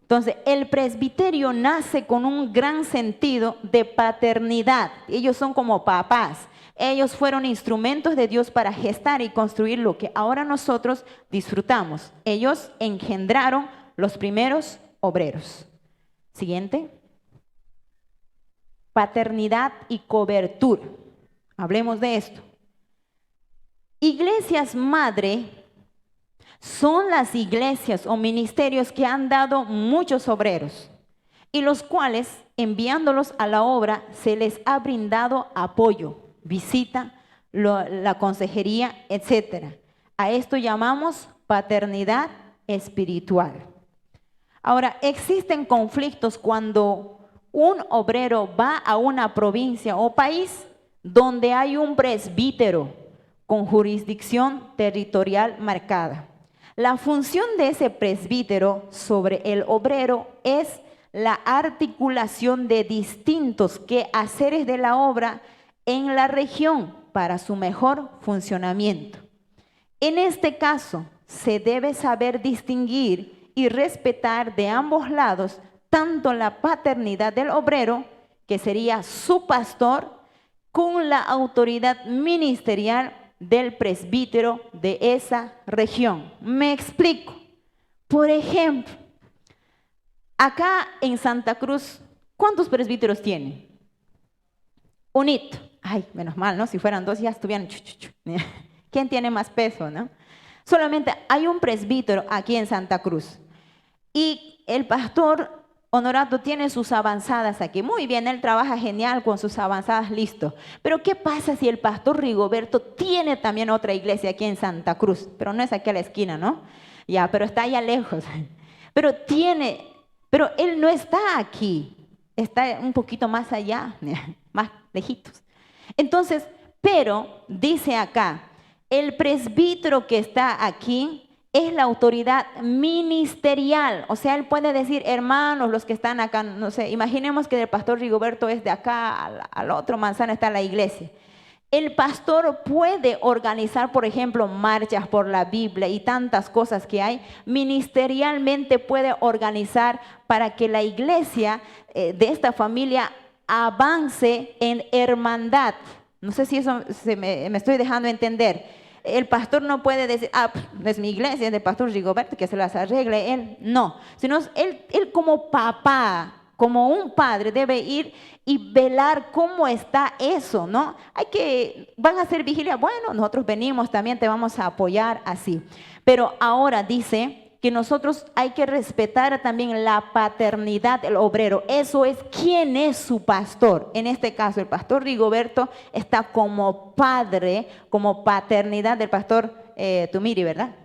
Entonces, el presbiterio nace con un gran sentido de paternidad. Ellos son como papás. Ellos fueron instrumentos de Dios para gestar y construir lo que ahora nosotros disfrutamos. Ellos engendraron los primeros obreros. Siguiente. Paternidad y cobertura. Hablemos de esto. Iglesias madre son las iglesias o ministerios que han dado muchos obreros y los cuales, enviándolos a la obra, se les ha brindado apoyo, visita, la consejería, etc. A esto llamamos paternidad espiritual. Ahora, existen conflictos cuando un obrero va a una provincia o país donde hay un presbítero con jurisdicción territorial marcada. La función de ese presbítero sobre el obrero es la articulación de distintos quehaceres de la obra en la región para su mejor funcionamiento. En este caso, se debe saber distinguir y respetar de ambos lados tanto la paternidad del obrero, que sería su pastor, con la autoridad ministerial del presbítero de esa región. Me explico. Por ejemplo, acá en Santa Cruz, ¿cuántos presbíteros tienen? Un hito. Ay, menos mal, ¿no? Si fueran 2 ya estuvieran. ¿Quién tiene más peso, no? Solamente hay un presbítero aquí en Santa Cruz. Y el pastor Honorato tiene sus avanzadas aquí. Muy bien, él trabaja genial con sus avanzadas, listo. Pero ¿qué pasa si el pastor Rigoberto tiene también otra iglesia aquí en Santa Cruz? Pero no es aquí a la esquina, ¿no? Ya, pero está allá lejos. Pero él no está aquí. Está un poquito más allá, más lejitos. Entonces, pero dice acá, el presbítero que está aquí es la autoridad ministerial. O sea, él puede decir, hermanos, los que están acá, no sé, imaginemos que el pastor Rigoberto es de acá al otro manzana está la iglesia. El pastor puede organizar, por ejemplo, marchas por la Biblia y tantas cosas que hay. Ministerialmente puede organizar para que la iglesia de esta familia avance en hermandad. No sé si eso me estoy dejando entender. El pastor no puede decir, no es mi iglesia, es del pastor Rigoberto, que se las arregle él. No, sino él como papá, como un padre, debe ir y velar cómo está eso, ¿no? Van a hacer vigilia, bueno, nosotros venimos también, te vamos a apoyar así. Pero ahora dice que nosotros hay que respetar también la paternidad del obrero. Eso es, ¿quién es su pastor? En este caso, el pastor Rigoberto está como padre, como paternidad del pastor Tumiri, ¿verdad?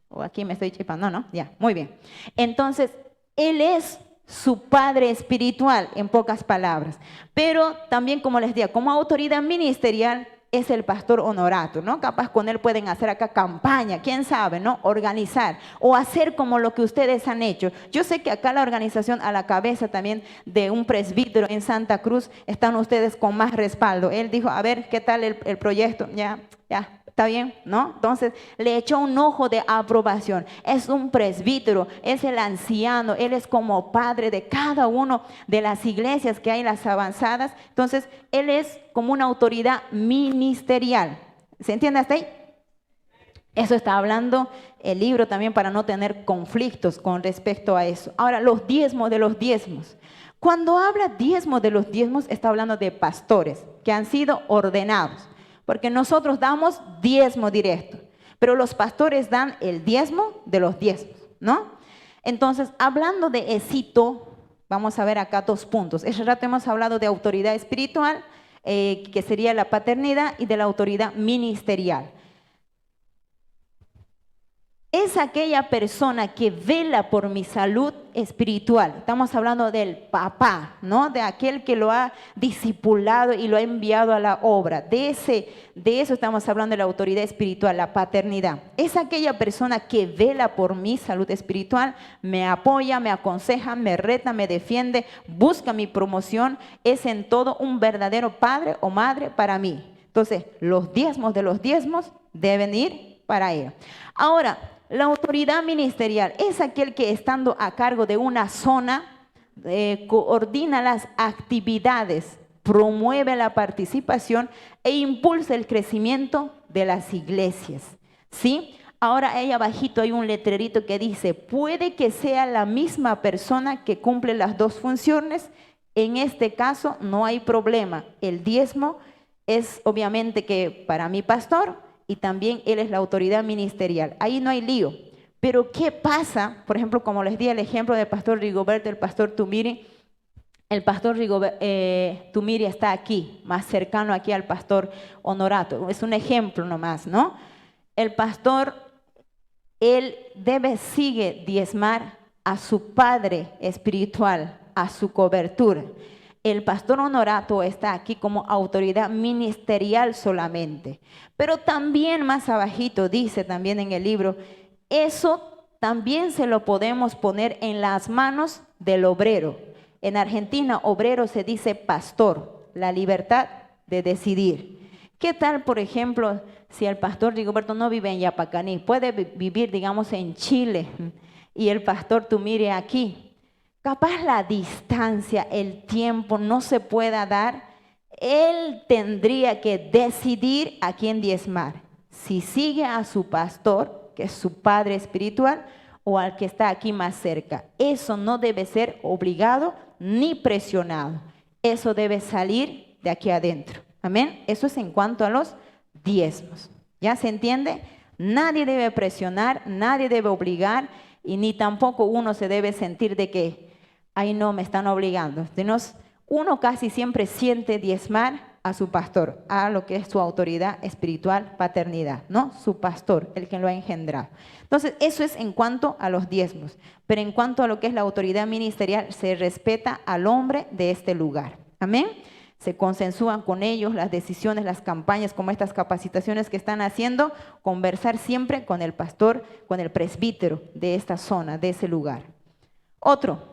O aquí me estoy chipando, ¿no? Ya, muy bien. Entonces, él es su padre espiritual, en pocas palabras. Pero también, como les decía, como autoridad ministerial es el pastor honorato, ¿no? Capaz con él pueden hacer acá campaña, quién sabe, ¿no? Organizar o hacer como lo que ustedes han hecho. Yo sé que acá la organización a la cabeza también de un presbítero en Santa Cruz están ustedes con más respaldo. Él dijo, a ver, ¿qué tal el proyecto? Ya. ¿Está bien? ¿No? Entonces le echó un ojo de aprobación. Es un presbítero, es el anciano, él es como padre de cada uno de las iglesias que hay, las avanzadas. Entonces él es como una autoridad ministerial. ¿Se entiende hasta ahí? Eso está hablando el libro también para no tener conflictos con respecto a eso. Ahora, los diezmos de los diezmos. Cuando habla diezmos de los diezmos, está hablando de pastores que han sido ordenados. Porque nosotros damos diezmo directo, pero los pastores dan el diezmo de los diezmos, ¿no? Entonces, hablando de éxito, vamos a ver acá 2 puntos. Ese rato hemos hablado de autoridad espiritual, que sería la paternidad, y de la autoridad ministerial. Es aquella persona que vela por mi salud espiritual. Estamos hablando del papá, ¿no? De aquel que lo ha discipulado y lo ha enviado a la obra. De eso estamos hablando de la autoridad espiritual, la paternidad. Es aquella persona que vela por mi salud espiritual, me apoya, me aconseja, me reta, me defiende, busca mi promoción. Es en todo un verdadero padre o madre para mí. Entonces, los diezmos de los diezmos deben ir para él. Ahora, la autoridad ministerial es aquel que, estando a cargo de una zona, coordina las actividades, promueve la participación e impulsa el crecimiento de las iglesias. ¿Sí? Ahora ahí abajito hay un letrerito que dice, puede que sea la misma persona que cumple las 2 funciones. En este caso no hay problema. El diezmo es obviamente que para mi pastor, y también él es la autoridad ministerial. Ahí no hay lío. Pero ¿qué pasa? Por ejemplo, como les di el ejemplo del pastor Rigoberto, el pastor Tumiri. El pastor Tumiri está aquí, más cercano aquí al pastor Honorato. Es un ejemplo nomás, ¿no? El pastor, él sigue diezmar a su padre espiritual, a su cobertura. El pastor Honorato está aquí como autoridad ministerial solamente. Pero también más abajito dice también en el libro, eso también se lo podemos poner en las manos del obrero. En Argentina, obrero se dice pastor, la libertad de decidir. ¿Qué tal, por ejemplo, si el pastor Rigoberto no vive en Yapacaní, puede vivir, digamos, en Chile, y el pastor Tumiri aquí? Capaz la distancia, el tiempo no se pueda dar, él tendría que decidir a quién diezmar. Si sigue a su pastor, que es su padre espiritual, o al que está aquí más cerca. Eso no debe ser obligado ni presionado. Eso debe salir de aquí adentro. Amén. Eso es en cuanto a los diezmos. ¿Ya se entiende? Nadie debe presionar, nadie debe obligar, y ni tampoco uno se debe sentir de que ahí no me están obligando. Uno casi siempre siente diezmar a su pastor, a lo que es su autoridad espiritual, paternidad, ¿no? Su pastor, el que lo ha engendrado. Entonces, eso es en cuanto a los diezmos. Pero en cuanto a lo que es la autoridad ministerial, se respeta al hombre de este lugar. Amén. Se consensúan con ellos las decisiones, las campañas, como estas capacitaciones que están haciendo, conversar siempre con el pastor, con el presbítero de esta zona, de ese lugar. Otro,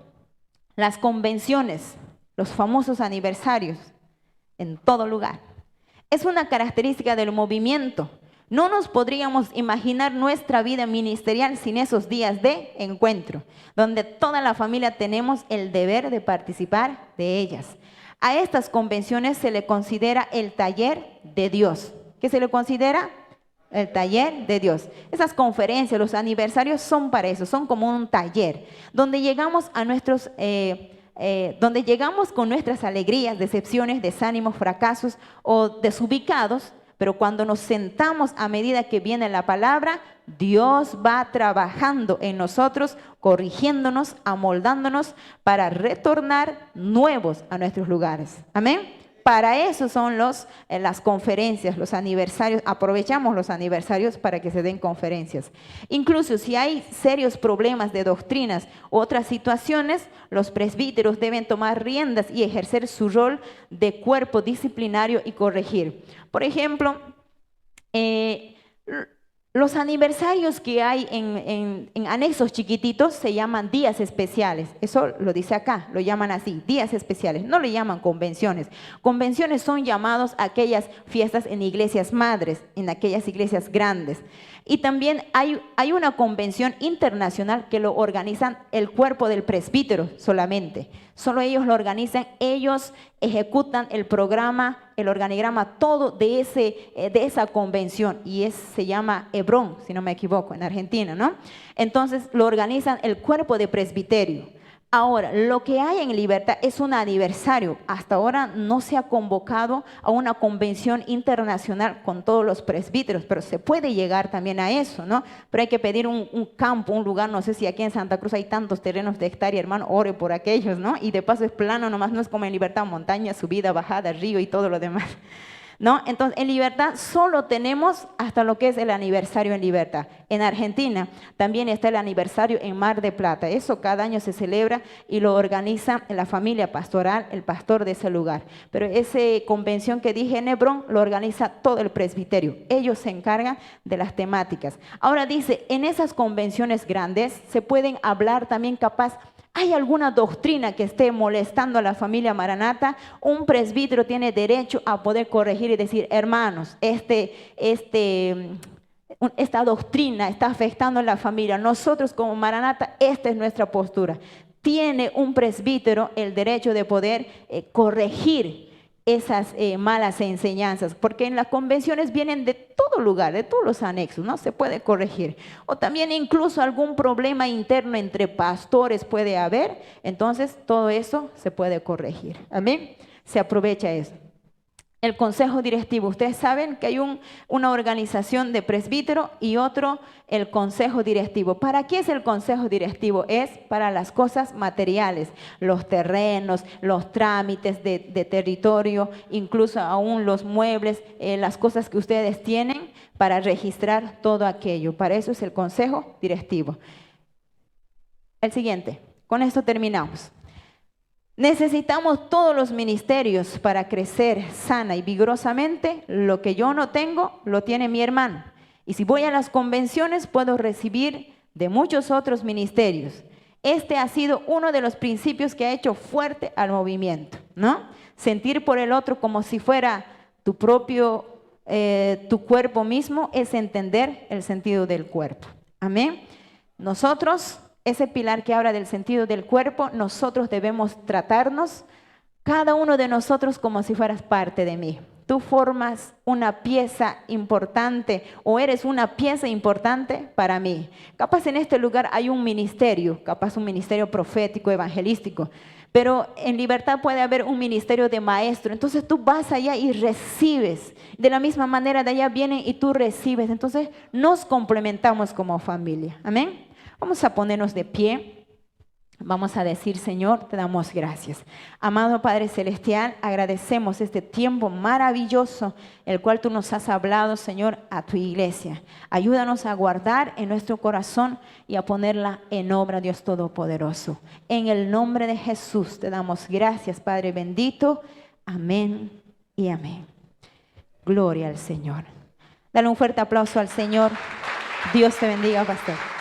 las convenciones, los famosos aniversarios, en todo lugar. Es una característica del movimiento. No nos podríamos imaginar nuestra vida ministerial sin esos días de encuentro, donde toda la familia tenemos el deber de participar de ellas. A estas convenciones se le considera el taller de Dios. ¿Qué se le considera? El taller de Dios. Esas conferencias, los aniversarios son para eso, son como un taller, donde llegamos a donde llegamos con nuestras alegrías, decepciones, desánimos, fracasos o desubicados, pero cuando nos sentamos a medida que viene la palabra, Dios va trabajando en nosotros, corrigiéndonos, amoldándonos para retornar nuevos a nuestros lugares. Amén. para eso son las conferencias, los aniversarios. Aprovechamos los aniversarios para que se den conferencias. Incluso si hay serios problemas de doctrinas u otras situaciones, los presbíteros deben tomar riendas y ejercer su rol de cuerpo disciplinario y corregir. Por ejemplo, los aniversarios que hay en anexos chiquititos se llaman días especiales. Eso lo dice acá, lo llaman así, días especiales. No le llaman convenciones. Convenciones son llamados a aquellas fiestas en iglesias madres, en aquellas iglesias grandes. Y también hay una convención internacional que lo organizan el cuerpo del presbítero solamente. Solo ellos lo organizan, ellos ejecutan el programa, el organigrama, todo de esa convención. Y se llama Hebrón, si no me equivoco, en Argentina, ¿no? Entonces lo organizan el cuerpo de presbiterio. Ahora, lo que hay en Libertad es un aniversario. Hasta ahora no se ha convocado a una convención internacional con todos los presbíteros, pero se puede llegar también a eso, ¿no? Pero hay que pedir un campo, un lugar, no sé si aquí en Santa Cruz hay tantos terrenos de hectárea, hermano, ore por aquellos, ¿no? Y de paso es plano nomás, no es como en Libertad, montaña, subida, bajada, río y todo lo demás, ¿no? Entonces, en Libertad solo tenemos hasta lo que es el aniversario en Libertad. En Argentina también está el aniversario en Mar de Plata. Eso cada año se celebra y lo organiza la familia pastoral, el pastor de ese lugar. Pero esa convención que dije en Hebrón lo organiza todo el presbiterio. Ellos se encargan de las temáticas. Ahora dice, en esas convenciones grandes se pueden hablar también capaz. ¿Hay alguna doctrina que esté molestando a la familia Maranata? Un presbítero tiene derecho a poder corregir y decir, hermanos, esta doctrina está afectando a la familia. Nosotros como Maranata, esta es nuestra postura. Tiene un presbítero el derecho de poder corregir esas malas enseñanzas, porque en las convenciones vienen de todo lugar, de todos los anexos, ¿no? Se puede corregir. O también incluso algún problema interno entre pastores puede haber, entonces todo eso se puede corregir. Amén. Se aprovecha eso. El consejo directivo, ustedes saben que hay una organización de presbítero y otro, el consejo directivo. ¿Para qué es el consejo directivo? Es para las cosas materiales, los terrenos, los trámites de territorio, incluso aún los muebles, las cosas que ustedes tienen para registrar todo aquello. Para eso es el consejo directivo. El siguiente, con esto terminamos. Necesitamos todos los ministerios para crecer sana y vigorosamente. Lo que yo no tengo, lo tiene mi hermano. Y si voy a las convenciones, puedo recibir de muchos otros ministerios. Este ha sido uno de los principios que ha hecho fuerte al movimiento, ¿no? Sentir por el otro como si fuera tu propio, tu cuerpo mismo, es entender el sentido del cuerpo. Amén. Nosotros, ese pilar que habla del sentido del cuerpo, nosotros debemos tratarnos, cada uno de nosotros, como si fueras parte de mí. Tú formas una pieza importante o eres una pieza importante para mí. Capaz en este lugar hay un ministerio, capaz un ministerio profético, evangelístico, pero en Libertad puede haber un ministerio de maestro. Entonces tú vas allá y recibes. De la misma manera de allá vienen y tú recibes. Entonces nos complementamos como familia. Amén. Vamos a ponernos de pie, vamos a decir, Señor, te damos gracias. Amado Padre Celestial, agradecemos este tiempo maravilloso, el cual tú nos has hablado, Señor, a tu iglesia. Ayúdanos a guardar en nuestro corazón y a ponerla en obra, Dios Todopoderoso. En el nombre de Jesús te damos gracias, Padre bendito. Amén y amén. Gloria al Señor. Dale un fuerte aplauso al Señor. Dios te bendiga, pastor.